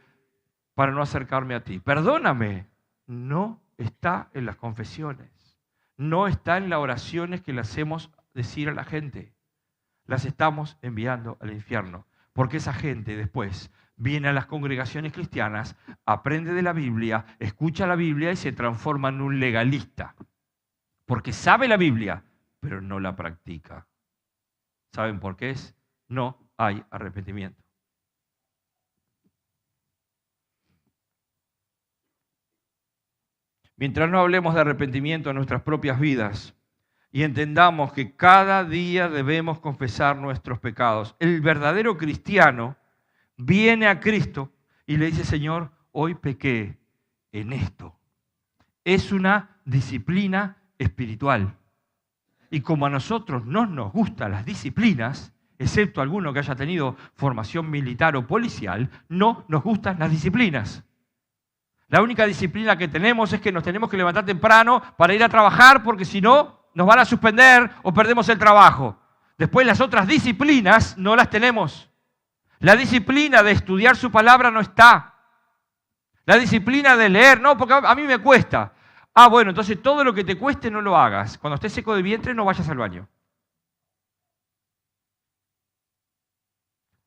para no acercarme a ti. Perdóname. No está en las confesiones. No está en las oraciones que le hacemos decir a la gente. Las estamos enviando al infierno. Porque esa gente después viene a las congregaciones cristianas, aprende de la Biblia, escucha la Biblia y se transforma en un legalista. Porque sabe la Biblia, pero no la practica. ¿Saben por qué es? No hay arrepentimiento. Mientras no hablemos de arrepentimiento en nuestras propias vidas y entendamos que cada día debemos confesar nuestros pecados, el verdadero cristiano viene a Cristo y le dice, Señor, hoy pequé en esto. Es una disciplina espiritual. Y como a nosotros no nos gustan las disciplinas, excepto alguno que haya tenido formación militar o policial, no nos gustan las disciplinas. La única disciplina que tenemos es que nos tenemos que levantar temprano para ir a trabajar porque si no, nos van a suspender o perdemos el trabajo. Después las otras disciplinas no las tenemos. La disciplina de estudiar su palabra no está. La disciplina de leer, no, porque a mí me cuesta. Ah, bueno, entonces todo lo que te cueste no lo hagas. Cuando estés seco de vientre no vayas al baño.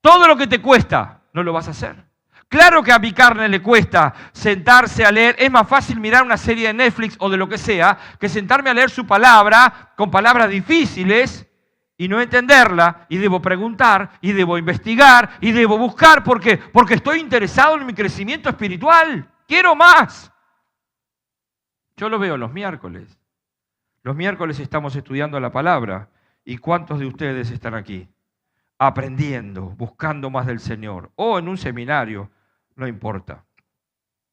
Todo lo que te cuesta no lo vas a hacer. Claro que a mi carne le cuesta sentarse a leer. Es más fácil mirar una serie de Netflix o de lo que sea que sentarme a leer su palabra con palabras difíciles y no entenderla. Y debo preguntar, y debo investigar, y debo buscar. ¿Por qué? Porque estoy interesado en mi crecimiento espiritual. Quiero más. Yo lo veo los miércoles. Los miércoles estamos estudiando la palabra. ¿Y cuántos de ustedes están aquí? Aprendiendo, buscando más del Señor. O en un seminario. No importa.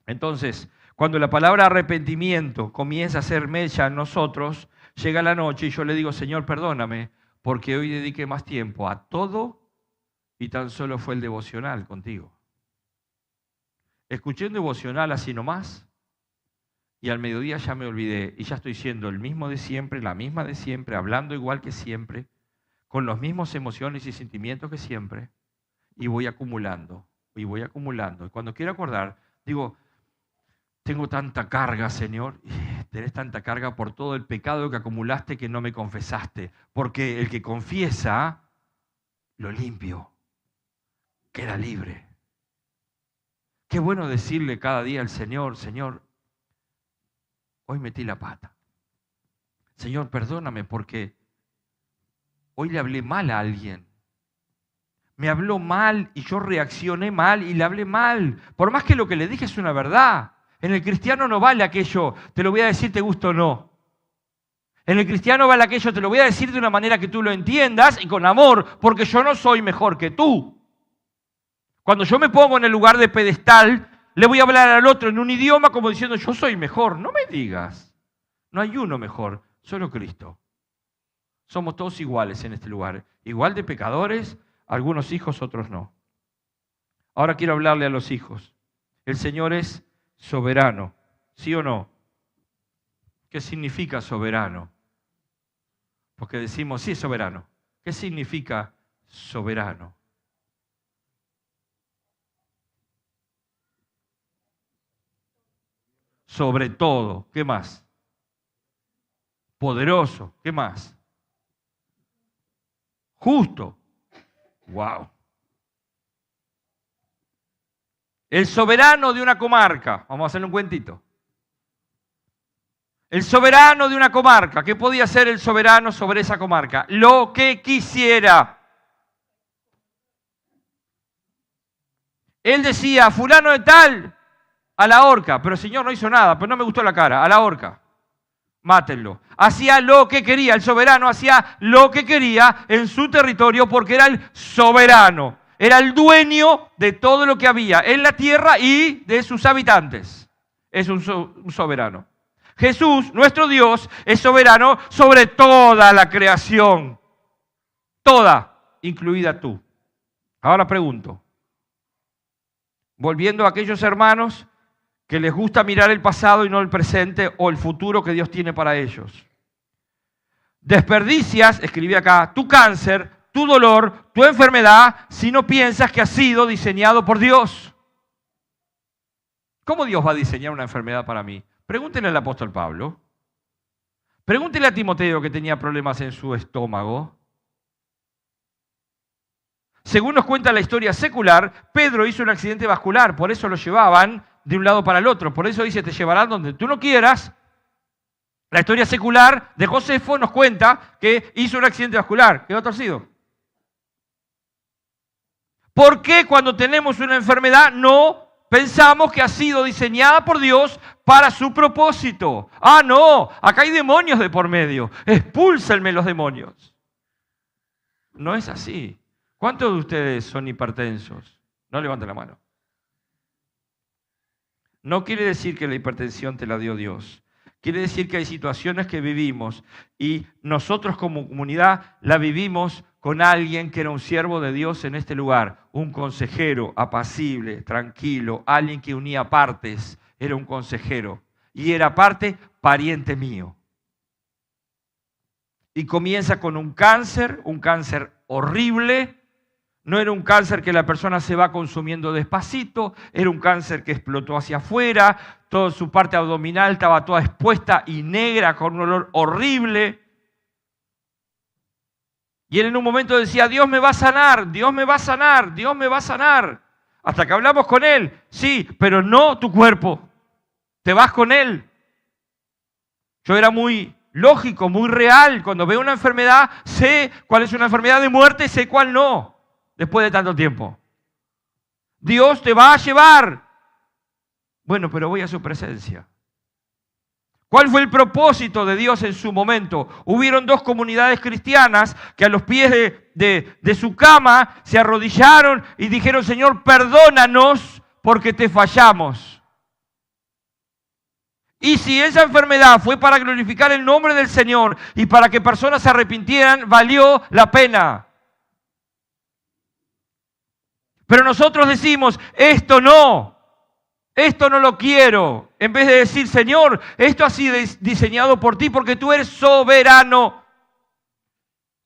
Entonces, cuando la palabra arrepentimiento comienza a hacer mella en nosotros, llega la noche y yo le digo, Señor, perdóname, porque hoy dediqué más tiempo a todo y tan solo fue el devocional contigo. Escuché un devocional así nomás y al mediodía ya me olvidé y ya estoy siendo el mismo de siempre, la misma de siempre, hablando igual que siempre, con las mismas emociones y sentimientos que siempre y voy acumulando. Y voy acumulando. Y cuando quiero acordar, digo, tengo tanta carga, Señor. Tenés tanta carga por todo el pecado que acumulaste que no me confesaste. Porque el que confiesa, lo limpio. Queda libre. Qué bueno decirle cada día al Señor, Señor, hoy metí la pata. Señor, perdóname porque hoy le hablé mal a alguien. Me habló mal y yo reaccioné mal y le hablé mal. Por más que lo que le dije es una verdad. En el cristiano no vale aquello, te lo voy a decir, te gusta o no. En el cristiano vale aquello, te lo voy a decir de una manera que tú lo entiendas y con amor, porque yo no soy mejor que tú. Cuando yo me pongo en el lugar de pedestal, le voy a hablar al otro en un idioma como diciendo, yo soy mejor. No me digas. No hay uno mejor, solo Cristo. Somos todos iguales en este lugar. Igual de pecadores, algunos hijos, otros no. Ahora quiero hablarle a los hijos. El Señor es soberano, ¿sí o no? ¿Qué significa soberano? Porque decimos, sí, es soberano. ¿Qué significa soberano? sobre todo. ¿Qué más? Poderoso. ¿Qué más? Justo. Wow. El soberano de una comarca. Vamos a hacerle un cuentito. El soberano de una comarca. ¿Qué podía hacer el soberano sobre esa comarca? Lo que quisiera. Él decía, fulano de tal, a la horca. Pero señor, no hizo nada, pero no me gustó la cara. A la horca. Mátenlo. Hacía lo que quería. El soberano hacía lo que quería en su territorio porque era el soberano. Era el dueño de todo lo que había en la tierra y de sus habitantes. Es un soberano. Jesús, nuestro Dios, es soberano sobre toda la creación. Toda, incluida tú. Ahora pregunto, volviendo a aquellos hermanos que les gusta mirar el pasado y no el presente o el futuro que Dios tiene para ellos. Desperdicias, escribí acá, tu cáncer, tu dolor, tu enfermedad, si no piensas que ha sido diseñado por Dios. ¿Cómo Dios va a diseñar una enfermedad para mí? Pregúntenle al apóstol Pablo. Pregúntenle a Timoteo que tenía problemas en su estómago. Según nos cuenta la historia secular, Pedro hizo un accidente vascular, por eso lo llevaban de un lado para el otro. Por eso dice, te llevarán donde tú no quieras. La historia secular de Josefo nos cuenta que hizo un accidente vascular, quedó torcido. ¿Por qué cuando tenemos una enfermedad no pensamos que ha sido diseñada por Dios para su propósito? Ah, no, acá hay demonios de por medio. Expúlsenme los demonios. No es así. ¿Cuántos de ustedes son hipertensos? No levanten la mano. No quiere decir que la hipertensión te la dio Dios. Quiere decir que hay situaciones que vivimos y nosotros como comunidad la vivimos con alguien que era un siervo de Dios en este lugar, un consejero apacible, tranquilo, alguien que unía partes, era un consejero y era aparte pariente mío. Y comienza con un cáncer horrible. No era un cáncer que la persona se va consumiendo despacito, era un cáncer que explotó hacia afuera, toda su parte abdominal estaba toda expuesta y negra con un olor horrible. Y él en un momento decía, Dios me va a sanar, Dios me va a sanar, Dios me va a sanar. Hasta que hablamos con él, sí, pero no tu cuerpo, te vas con él. Yo era muy lógico, muy real, cuando veo una enfermedad, sé cuál es una enfermedad de muerte, sé cuál no. Después de tanto tiempo. Dios te va a llevar. Bueno, pero voy a su presencia. ¿Cuál fue el propósito de Dios en su momento? Hubieron dos comunidades cristianas que a los pies de su cama se arrodillaron y dijeron, Señor, perdónanos porque te fallamos. Y si esa enfermedad fue para glorificar el nombre del Señor y para que personas se arrepintieran, valió la pena. Pero nosotros decimos, esto no lo quiero. En vez de decir, Señor, esto ha sido diseñado por ti porque tú eres soberano.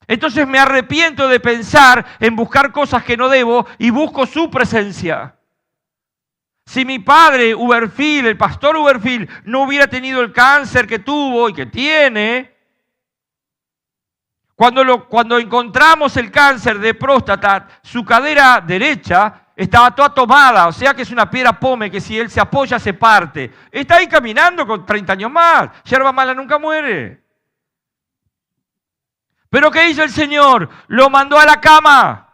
Entonces me arrepiento de pensar en buscar cosas que no debo y busco su presencia. Si mi padre Uberfield, el pastor Uberfield, no hubiera tenido el cáncer que tuvo y que tiene, cuando encontramos el cáncer de próstata, su cadera derecha estaba toda tomada, o sea que es una piedra pome que si él se apoya se parte. Está ahí caminando con 30 años más. Yerba mala nunca muere. ¿Pero qué hizo el Señor? Lo mandó a la cama.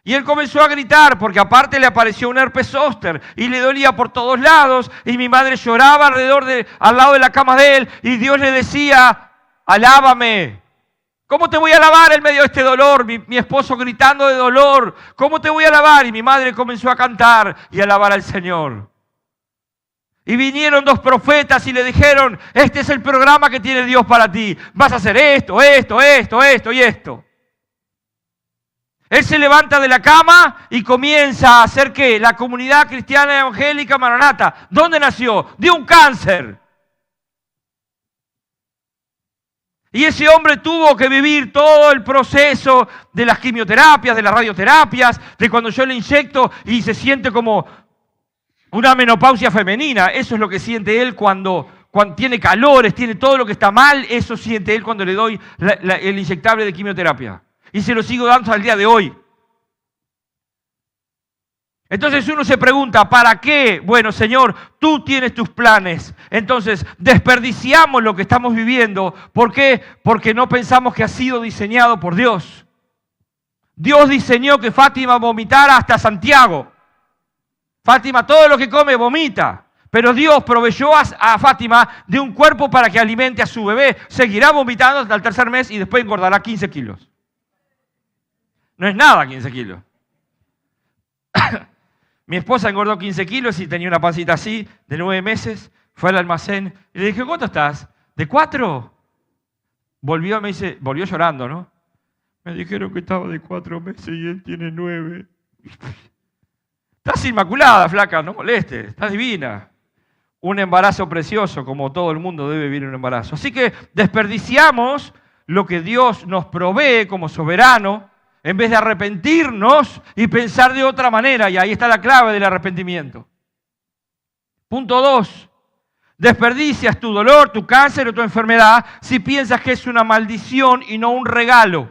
Y él comenzó a gritar, porque aparte le apareció un herpes zóster y le dolía por todos lados. Y mi madre lloraba al lado de la cama de él. Y Dios le decía, alábame. ¿Cómo te voy a alabar en medio de este dolor? Mi esposo gritando de dolor. ¿Cómo te voy a alabar? Y mi madre comenzó a cantar y a alabar al Señor. Y vinieron dos profetas y le dijeron, este es el programa que tiene Dios para ti. Vas a hacer esto y esto. Él se levanta de la cama y comienza a hacer ¿qué? La comunidad cristiana evangélica Maranata. ¿Dónde nació? De un cáncer. Y ese hombre tuvo que vivir todo el proceso de las quimioterapias, de las radioterapias, de cuando yo le inyecto y se siente como Una menopausia femenina, eso es lo que siente él cuando tiene calores, tiene todo lo que está mal, eso siente él cuando le doy el inyectable de quimioterapia. Y se lo sigo dando al día de hoy. Entonces uno se pregunta, ¿para qué? Bueno, Señor, tú tienes tus planes. Entonces, desperdiciamos lo que estamos viviendo. ¿Por qué? Porque no pensamos que ha sido diseñado por Dios. Dios diseñó que Fátima vomitara hasta Santiago. Fátima, todo lo que come, vomita. Pero Dios proveyó a Fátima de un cuerpo para que alimente a su bebé. Seguirá vomitando hasta el tercer mes y después engordará 15 kilos. No es nada 15 kilos. Mi esposa engordó 15 kilos y tenía una pancita así, de 9 meses. Fue al almacén y le dije, ¿cuánto estás? ¿De 4? Volvió, me dice, volvió llorando, ¿no? Me dijeron que estaba de 4 meses y él tiene 9. Estás inmaculada, flaca, no molestes, estás divina. Un embarazo precioso, como todo el mundo debe vivir un embarazo. Así que desperdiciamos lo que Dios nos provee como soberano, en vez de arrepentirnos y pensar de otra manera. Y ahí está la clave del arrepentimiento. Punto 2. Desperdicias tu dolor, tu cáncer o tu enfermedad si piensas que es una maldición y no un regalo.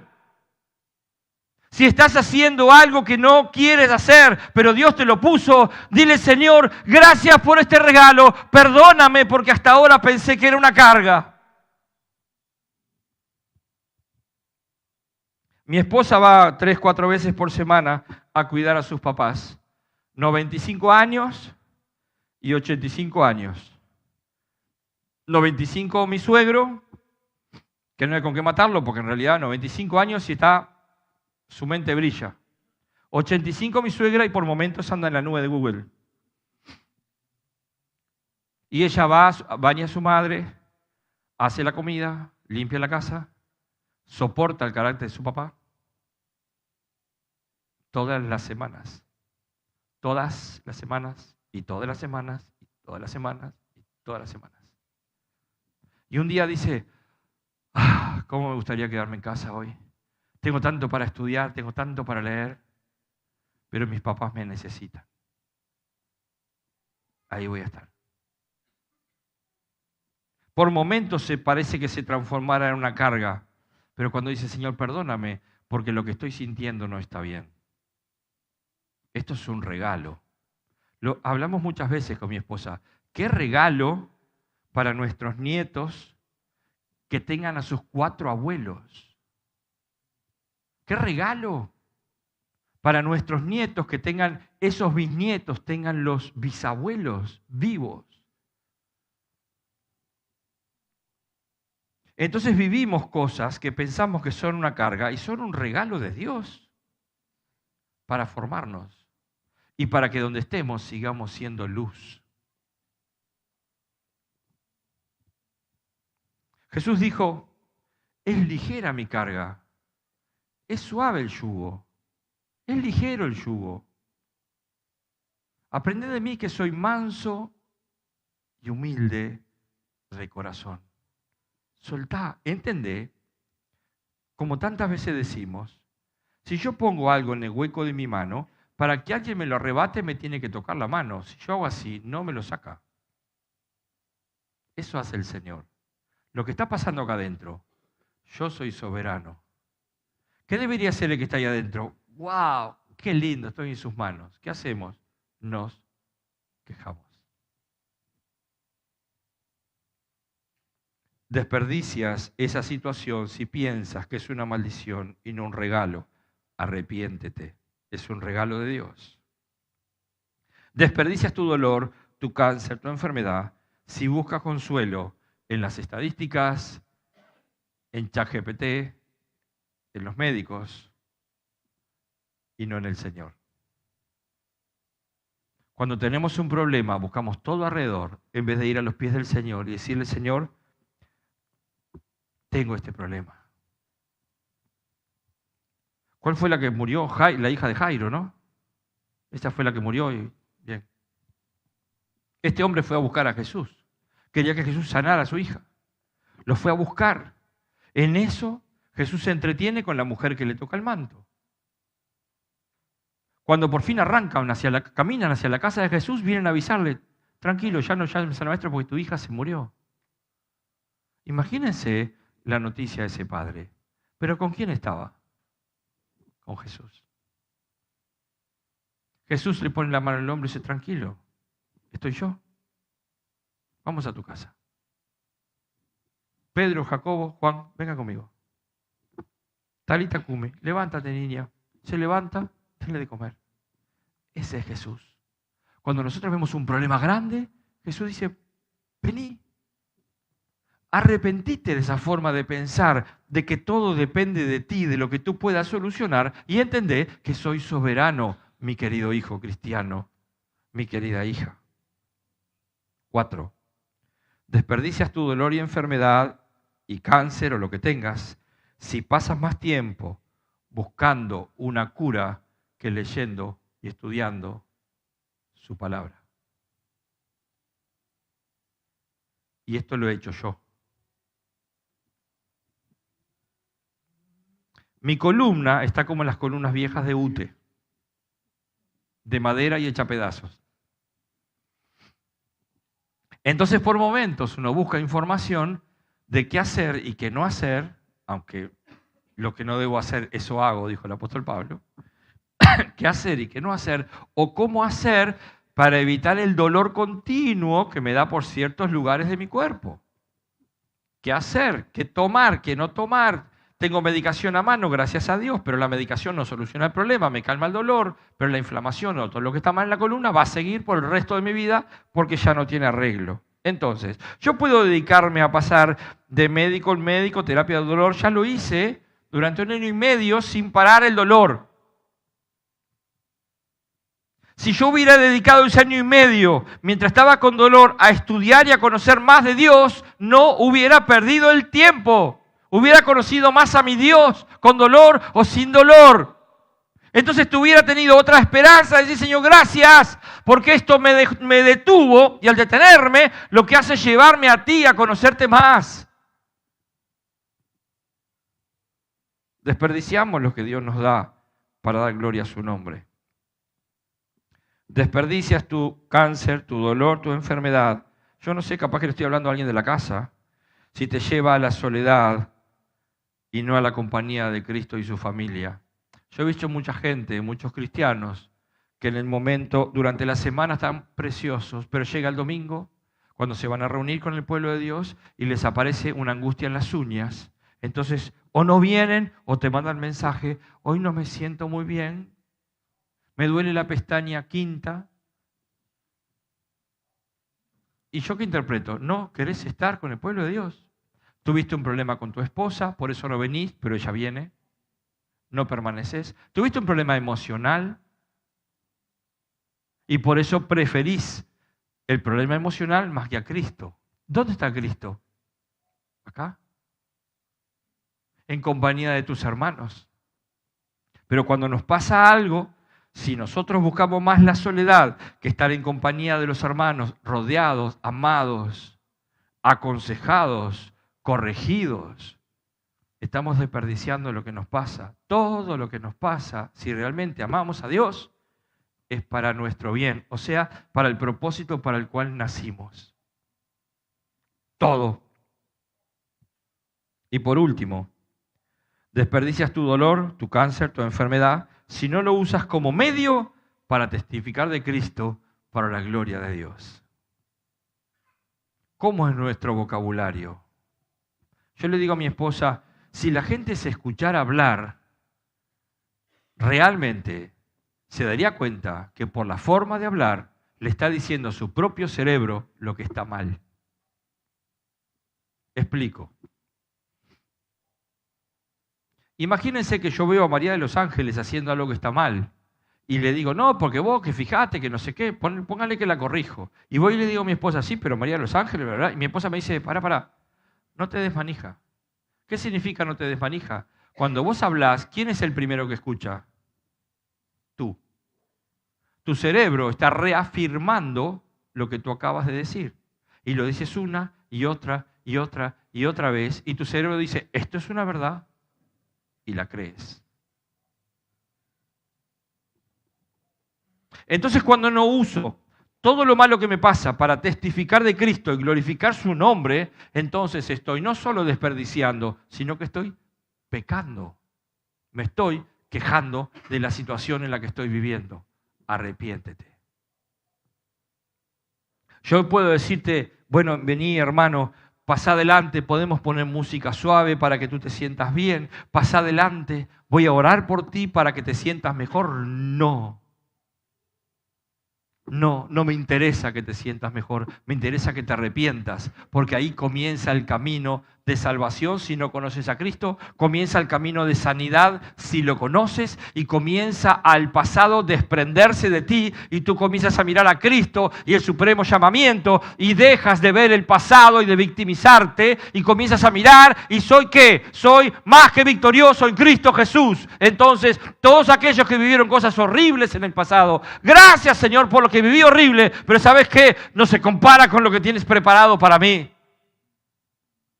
Si estás haciendo algo que no quieres hacer, pero Dios te lo puso, dile, Señor, gracias por este regalo, perdóname porque hasta ahora pensé que era una carga. Mi esposa va 3, 4 veces por semana a cuidar a sus papás. 95 años y 85 años. 95 mi suegro, que no hay con qué matarlo, porque en realidad 95 años y su mente brilla. 85 mi suegra y por momentos anda en la nube de Google. Y ella baña a su madre, hace la comida, limpia la casa, soporta el carácter de su papá. Todas las semanas. Todas las semanas, y todas las semanas, y todas las semanas, y todas las semanas. Y un día dice, ¿cómo me gustaría quedarme en casa hoy? Tengo tanto para estudiar, tengo tanto para leer, pero mis papás me necesitan. Ahí voy a estar. Por momentos parece que se transformara en una carga, pero cuando dice, Señor, perdóname, porque lo que estoy sintiendo no está bien. Esto es un regalo. Hablamos muchas veces con mi esposa. ¿Qué regalo para nuestros nietos que tengan a sus 4 abuelos? ¿Qué regalo para nuestros nietos que tengan esos bisnietos, tengan los bisabuelos vivos? Entonces vivimos cosas que pensamos que son una carga y son un regalo de Dios para formarnos y para que donde estemos sigamos siendo luz. Jesús dijo, es ligera mi carga, es suave el yugo, es ligero el yugo. Aprended de mí que soy manso y humilde de corazón. Soltá, entendé, como tantas veces decimos, si yo pongo algo en el hueco de mi mano, para que alguien me lo arrebate me tiene que tocar la mano. Si yo hago así, no me lo saca. Eso hace el Señor. Lo que está pasando acá adentro, yo soy soberano. ¿Qué debería hacer el que está ahí adentro? ¡Wow! ¡Qué lindo! Estoy en sus manos. ¿Qué hacemos? Nos quejamos. Desperdicias esa situación si piensas que es una maldición y no un regalo. Arrepiéntete. Es un regalo de Dios. Desperdicias tu dolor, tu cáncer, tu enfermedad, si buscas consuelo en las estadísticas, en ChatGPT, en los médicos y no en el Señor. Cuando tenemos un problema, buscamos todo alrededor en vez de ir a los pies del Señor y decirle, Señor, tengo este problema. ¿Cuál fue la que murió? La hija de Jairo, ¿no? Esta fue la que murió y bien. Este hombre fue a buscar a Jesús. Quería que Jesús sanara a su hija. Lo fue a buscar. En eso Jesús se entretiene con la mujer que le toca el manto. Cuando por fin caminan hacia la casa de Jesús, vienen a avisarle, tranquilo, ya no llames al maestro porque tu hija se murió. Imagínense la noticia de ese padre. ¿Pero con quién estaba? Con Jesús. Jesús le pone la mano al hombro y dice, tranquilo, estoy yo. Vamos a tu casa. Pedro, Jacobo, Juan, venga conmigo. Talita cumi, levántate niña. Se levanta, denle de comer. Ese es Jesús. Cuando nosotros vemos un problema grande, Jesús dice, vení. Arrepentite de esa forma de pensar, de que todo depende de ti, de lo que tú puedas solucionar, y entendé que soy soberano, mi querido hijo cristiano, mi querida hija. 4. Desperdicias tu dolor y enfermedad y cáncer o lo que tengas si pasas más tiempo buscando una cura que leyendo y estudiando su palabra. Y esto lo he hecho yo. Mi columna está como en las columnas viejas de UTE, de madera y hecha pedazos. Entonces, por momentos, uno busca información de qué hacer y qué no hacer, aunque lo que no debo hacer, eso hago, dijo el apóstol Pablo, qué hacer y qué no hacer, o cómo hacer para evitar el dolor continuo que me da por ciertos lugares de mi cuerpo. ¿Qué hacer? ¿Qué tomar? ¿Qué no tomar? Tengo medicación a mano, gracias a Dios, pero la medicación no soluciona el problema, me calma el dolor, pero la inflamación o todo lo que está mal en la columna va a seguir por el resto de mi vida porque ya no tiene arreglo. Entonces, yo puedo dedicarme a pasar de médico en médico, terapia del dolor, ya lo hice durante 1 año y medio sin parar el dolor. Si yo hubiera dedicado ese 1 año y medio, mientras estaba con dolor, a estudiar y a conocer más de Dios, no hubiera perdido el tiempo. Hubiera conocido más a mi Dios con dolor o sin dolor. Entonces tuviera tenido otra esperanza de decir, Señor, gracias, porque esto me detuvo y al detenerme, lo que hace es llevarme a ti a conocerte más. Desperdiciamos lo que Dios nos da para dar gloria a su nombre. Desperdicias tu cáncer, tu dolor, tu enfermedad. Yo no sé, capaz que le estoy hablando a alguien de la casa. Si te lleva a la soledad y no a la compañía de Cristo y su familia. Yo he visto mucha gente, muchos cristianos, que en el momento, durante la semana están preciosos, pero llega el domingo, cuando se van a reunir con el pueblo de Dios, y les aparece una angustia en las uñas. Entonces, o no vienen, o te mandan mensaje, hoy no me siento muy bien, me duele la pestaña quinta. ¿Y yo qué interpreto? No, querés estar con el pueblo de Dios. Tuviste un problema con tu esposa, por eso no venís, pero ella viene. No permaneces. Tuviste un problema emocional y por eso preferís el problema emocional más que a Cristo. ¿Dónde está Cristo? Acá. En compañía de tus hermanos. Pero cuando nos pasa algo, si nosotros buscamos más la soledad que estar en compañía de los hermanos, rodeados, amados, aconsejados, corregidos, estamos desperdiciando lo que nos pasa. Todo lo que nos pasa, si realmente amamos a Dios, es para nuestro bien, o sea, para el propósito para el cual nacimos. Todo. Y por último, desperdicias tu dolor, tu cáncer, tu enfermedad, si no lo usas como medio para testificar de Cristo para la gloria de Dios. ¿Cómo es nuestro vocabulario? Yo le digo a mi esposa, si la gente se escuchara hablar, realmente se daría cuenta que por la forma de hablar le está diciendo a su propio cerebro lo que está mal. Explico. Imagínense que yo veo a María de los Ángeles haciendo algo que está mal y le digo, no, porque vos, que fijate, que no sé qué, póngale que la corrijo. Y voy y le digo a mi esposa, sí, pero María de los Ángeles, ¿verdad? Y mi esposa me dice, pará, no te des manija. ¿Qué significa no te des manija? Cuando vos hablás, ¿quién es el primero que escucha? Tú. Tu cerebro está reafirmando lo que tú acabas de decir. Y lo dices una y otra y otra y otra vez, y tu cerebro dice, esto es una verdad, y la crees. Entonces cuando no uso todo lo malo que me pasa para testificar de Cristo y glorificar su nombre, entonces estoy no solo desperdiciando, sino que estoy pecando. Me estoy quejando de la situación en la que estoy viviendo. Arrepiéntete. Yo puedo decirte, bueno, vení hermano, pasá adelante, podemos poner música suave para que tú te sientas bien. Pasá adelante, voy a orar por ti para que te sientas mejor. No. No, no me interesa que te sientas mejor, me interesa que te arrepientas, porque ahí comienza el camino de salvación si no conoces a Cristo, comienza el camino de sanidad si lo conoces y comienza al pasado desprenderse de ti y tú comienzas a mirar a Cristo y el supremo llamamiento y dejas de ver el pasado y de victimizarte y comienzas a mirar y ¿soy qué? Soy más que victorioso en Cristo Jesús. Entonces, todos aquellos que vivieron cosas horribles en el pasado, gracias Señor por lo que viví horrible, pero ¿sabes qué? No se compara con lo que tienes preparado para mí.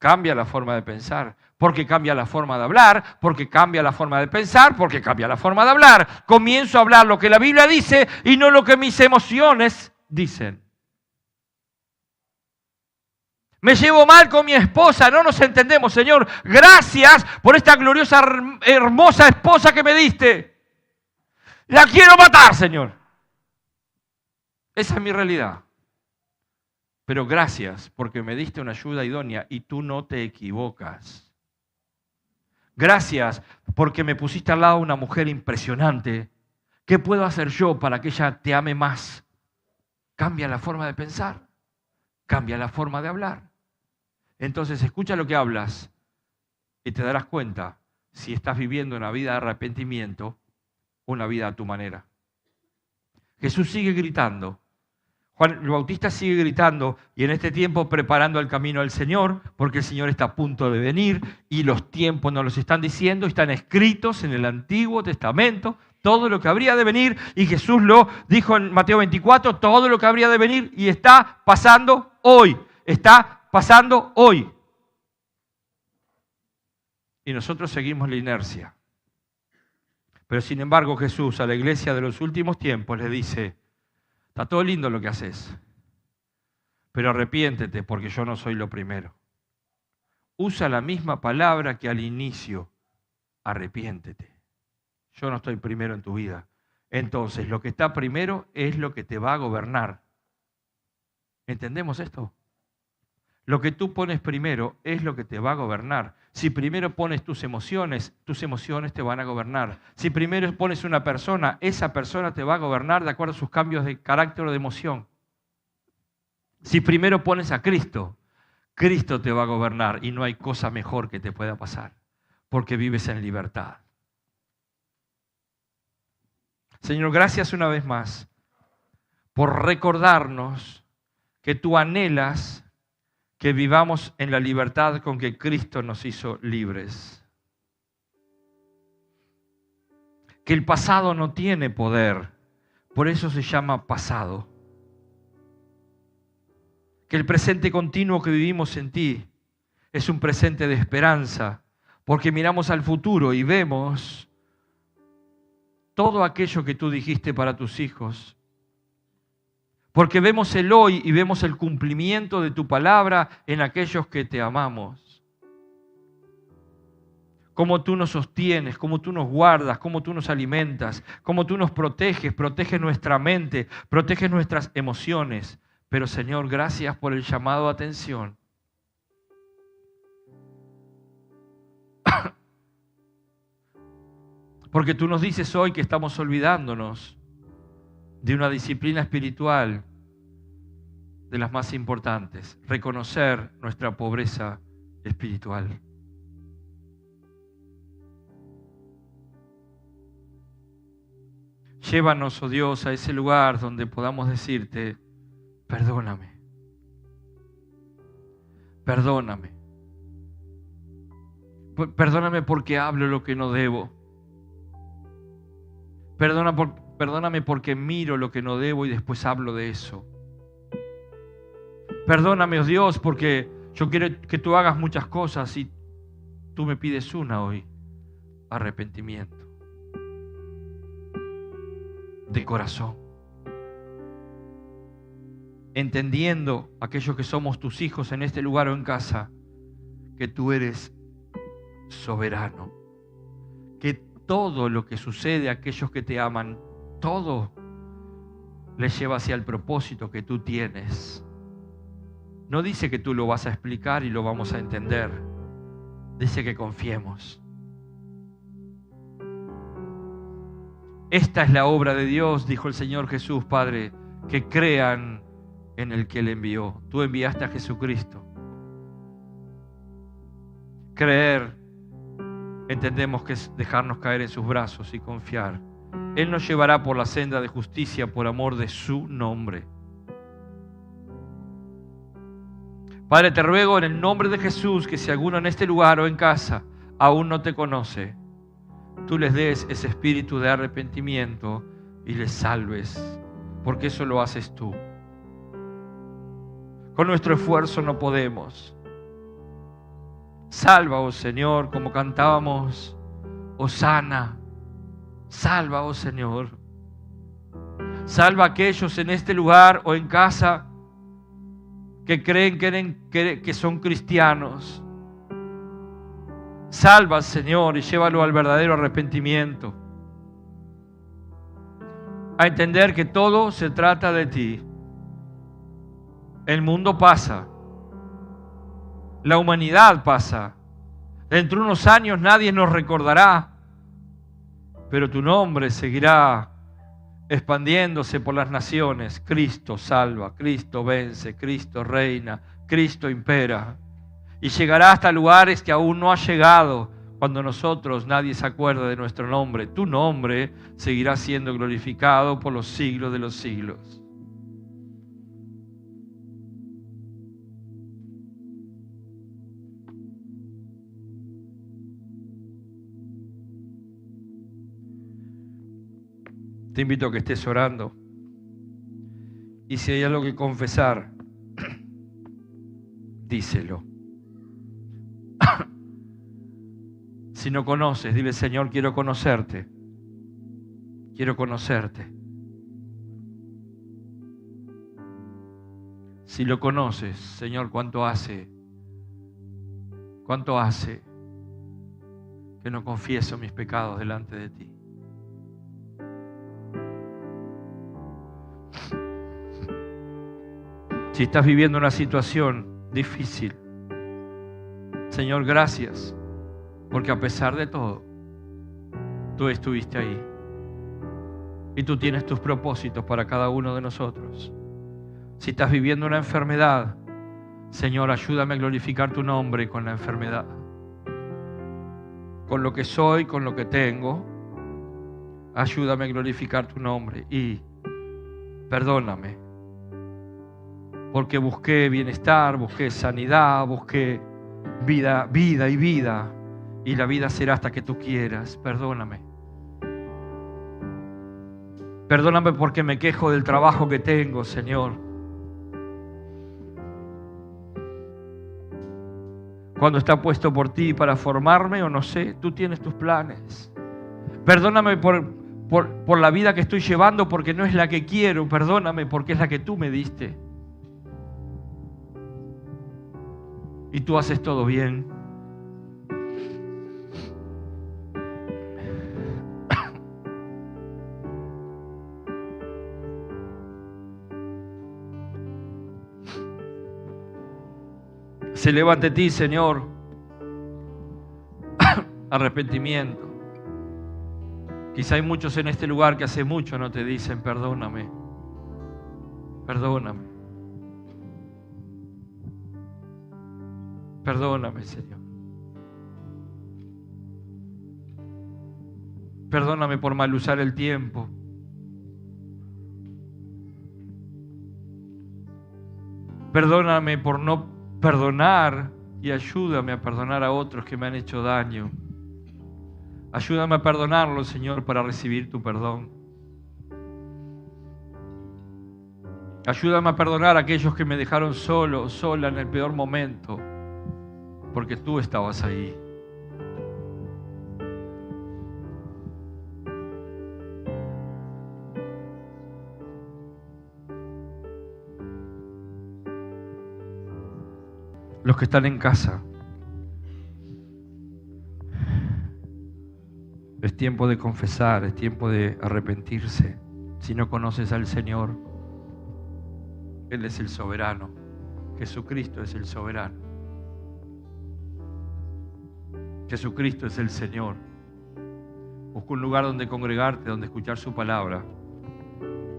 Cambia la forma de pensar, porque cambia la forma de hablar, porque cambia la forma de pensar, porque cambia la forma de hablar. Comienzo a hablar lo que la Biblia dice y no lo que mis emociones dicen. Me llevo mal con mi esposa, no nos entendemos, Señor. Gracias por esta gloriosa, hermosa esposa que me diste. La quiero matar, Señor. Esa es mi realidad. Pero gracias porque me diste una ayuda idónea y tú no te equivocas. Gracias porque me pusiste al lado una mujer impresionante. ¿Qué puedo hacer yo para que ella te ame más? Cambia la forma de pensar, cambia la forma de hablar. Entonces escucha lo que hablas y te darás cuenta si estás viviendo una vida de arrepentimiento o una vida a tu manera. Jesús sigue gritando. Juan el Bautista sigue gritando y en este tiempo preparando el camino al Señor, porque el Señor está a punto de venir y los tiempos nos los están diciendo, están escritos en el Antiguo Testamento, todo lo que habría de venir, y Jesús lo dijo en Mateo 24, todo lo que habría de venir y está pasando hoy, está pasando hoy. Y nosotros seguimos la inercia. Pero sin embargo Jesús a la iglesia de los últimos tiempos le dice, está todo lindo lo que haces, pero arrepiéntete porque yo no soy lo primero. Usa la misma palabra que al inicio, arrepiéntete. Yo no estoy primero en tu vida. Entonces, lo que está primero es lo que te va a gobernar. ¿Entendemos esto? Lo que tú pones primero es lo que te va a gobernar. Si primero pones tus emociones te van a gobernar. Si primero pones una persona, esa persona te va a gobernar de acuerdo a sus cambios de carácter o de emoción. Si primero pones a Cristo, Cristo te va a gobernar y no hay cosa mejor que te pueda pasar, porque vives en libertad. Señor, gracias una vez más por recordarnos que tú anhelas que vivamos en la libertad con que Cristo nos hizo libres. Que el pasado no tiene poder, por eso se llama pasado. Que el presente continuo que vivimos en ti es un presente de esperanza, porque miramos al futuro y vemos todo aquello que tú dijiste para tus hijos. Porque vemos el hoy y vemos el cumplimiento de tu palabra en aquellos que te amamos. Cómo tú nos sostienes, cómo tú nos guardas, cómo tú nos alimentas, cómo tú nos proteges nuestra mente, proteges nuestras emociones. Pero Señor, gracias por el llamado a atención. Porque tú nos dices hoy que estamos olvidándonos de una disciplina espiritual de las más importantes, reconocer nuestra pobreza espiritual. Llévanos, oh Dios, a ese lugar donde podamos decirte, perdóname, perdóname. Perdóname porque hablo lo que no debo. Perdóname porque miro lo que no debo y después hablo de eso. Perdóname, oh Dios, porque yo quiero que tú hagas muchas cosas y tú me pides una hoy. Arrepentimiento. De corazón. entendiendo, aquellos que somos tus hijos en este lugar o en casa, que tú eres soberano, que todo lo que sucede a aquellos que te aman, todo les lleva hacia el propósito que tú tienes. No dice que tú lo vas a explicar y lo vamos a entender, dice que confiemos. Esta es la obra de Dios, dijo el Señor Jesús, Padre, que crean en el que Él envió. Tú enviaste a Jesucristo. Creer, entendemos que es dejarnos caer en sus brazos y confiar. Él nos llevará por la senda de justicia por amor de su nombre. Padre, te ruego en el nombre de Jesús que si alguno en este lugar o en casa aún no te conoce, tú les des ese espíritu de arrepentimiento y les salves, porque eso lo haces tú. Con nuestro esfuerzo no podemos. Salva, oh Señor, como cantábamos, Hosana. Salva, oh Señor. Salva a aquellos en este lugar o en casa que creen que son cristianos. Salva, Señor, y llévalo al verdadero arrepentimiento. A entender que todo se trata de ti. El mundo pasa. La humanidad pasa. Dentro de unos años nadie nos recordará, pero tu nombre seguirá expandiéndose por las naciones. Cristo salva, Cristo vence, Cristo reina, Cristo impera. Y llegará hasta lugares que aún no ha llegado. Cuando nosotros, nadie se acuerda de nuestro nombre. Tu nombre seguirá siendo glorificado por los siglos de los siglos. Te invito a que estés orando. Y si hay algo que confesar, díselo. Si no conoces, dile: Señor, quiero conocerte. Quiero conocerte. Si lo conoces, Señor, ¿cuánto hace que no confieso mis pecados delante de ti? Si estás viviendo una situación difícil, Señor, gracias, porque a pesar de todo, tú estuviste ahí. Y tú tienes tus propósitos para cada uno de nosotros. Si estás viviendo una enfermedad, Señor, ayúdame a glorificar tu nombre con la enfermedad. Con lo que soy, con lo que tengo, ayúdame a glorificar tu nombre. Y perdóname, porque busqué bienestar, busqué sanidad, busqué vida, y la vida será hasta que tú quieras. Perdóname. Perdóname porque me quejo del trabajo que tengo, Señor. Cuando está puesto por ti para formarme, o no sé, tú tienes tus planes. Perdóname por la vida que estoy llevando, porque no es la que quiero. Perdóname porque es la que tú me diste. Y tú haces todo bien. Se levante ti, Señor, arrepentimiento. Quizá hay muchos en este lugar que hace mucho no te dicen: perdóname, perdóname. Perdóname, Señor. Perdóname por mal usar el tiempo. Perdóname por no perdonar, y ayúdame a perdonar a otros que me han hecho daño. Ayúdame a perdonarlos, Señor, para recibir tu perdón. Ayúdame a perdonar a aquellos que me dejaron solo, sola en el peor momento, porque tú estabas ahí. Los que están en casa, es tiempo de confesar, es tiempo de arrepentirse. Si no conoces al Señor, Él es el soberano. Jesucristo es el soberano. Jesucristo es el Señor. Busca un lugar donde congregarte, donde escuchar su palabra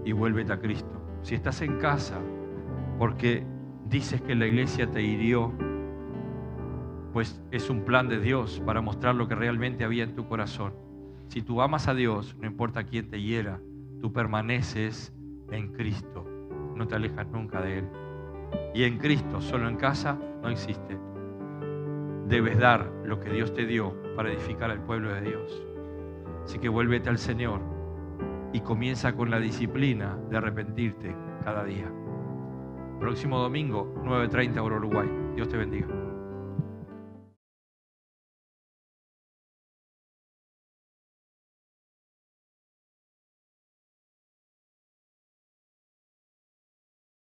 y vuélvete a Cristo. Si estás en casa porque dices que la iglesia te hirió, pues es un plan de Dios para mostrar lo que realmente había en tu corazón. Si tú amas a Dios, no importa quién te hiera, tú permaneces en Cristo, no te alejas nunca de Él. Y en Cristo, solo en casa, no existe. Debes dar lo que Dios te dio para edificar al pueblo de Dios. Así que vuélvete al Señor y comienza con la disciplina de arrepentirte cada día. Próximo domingo, 9:30 hora Uruguay. Dios te bendiga.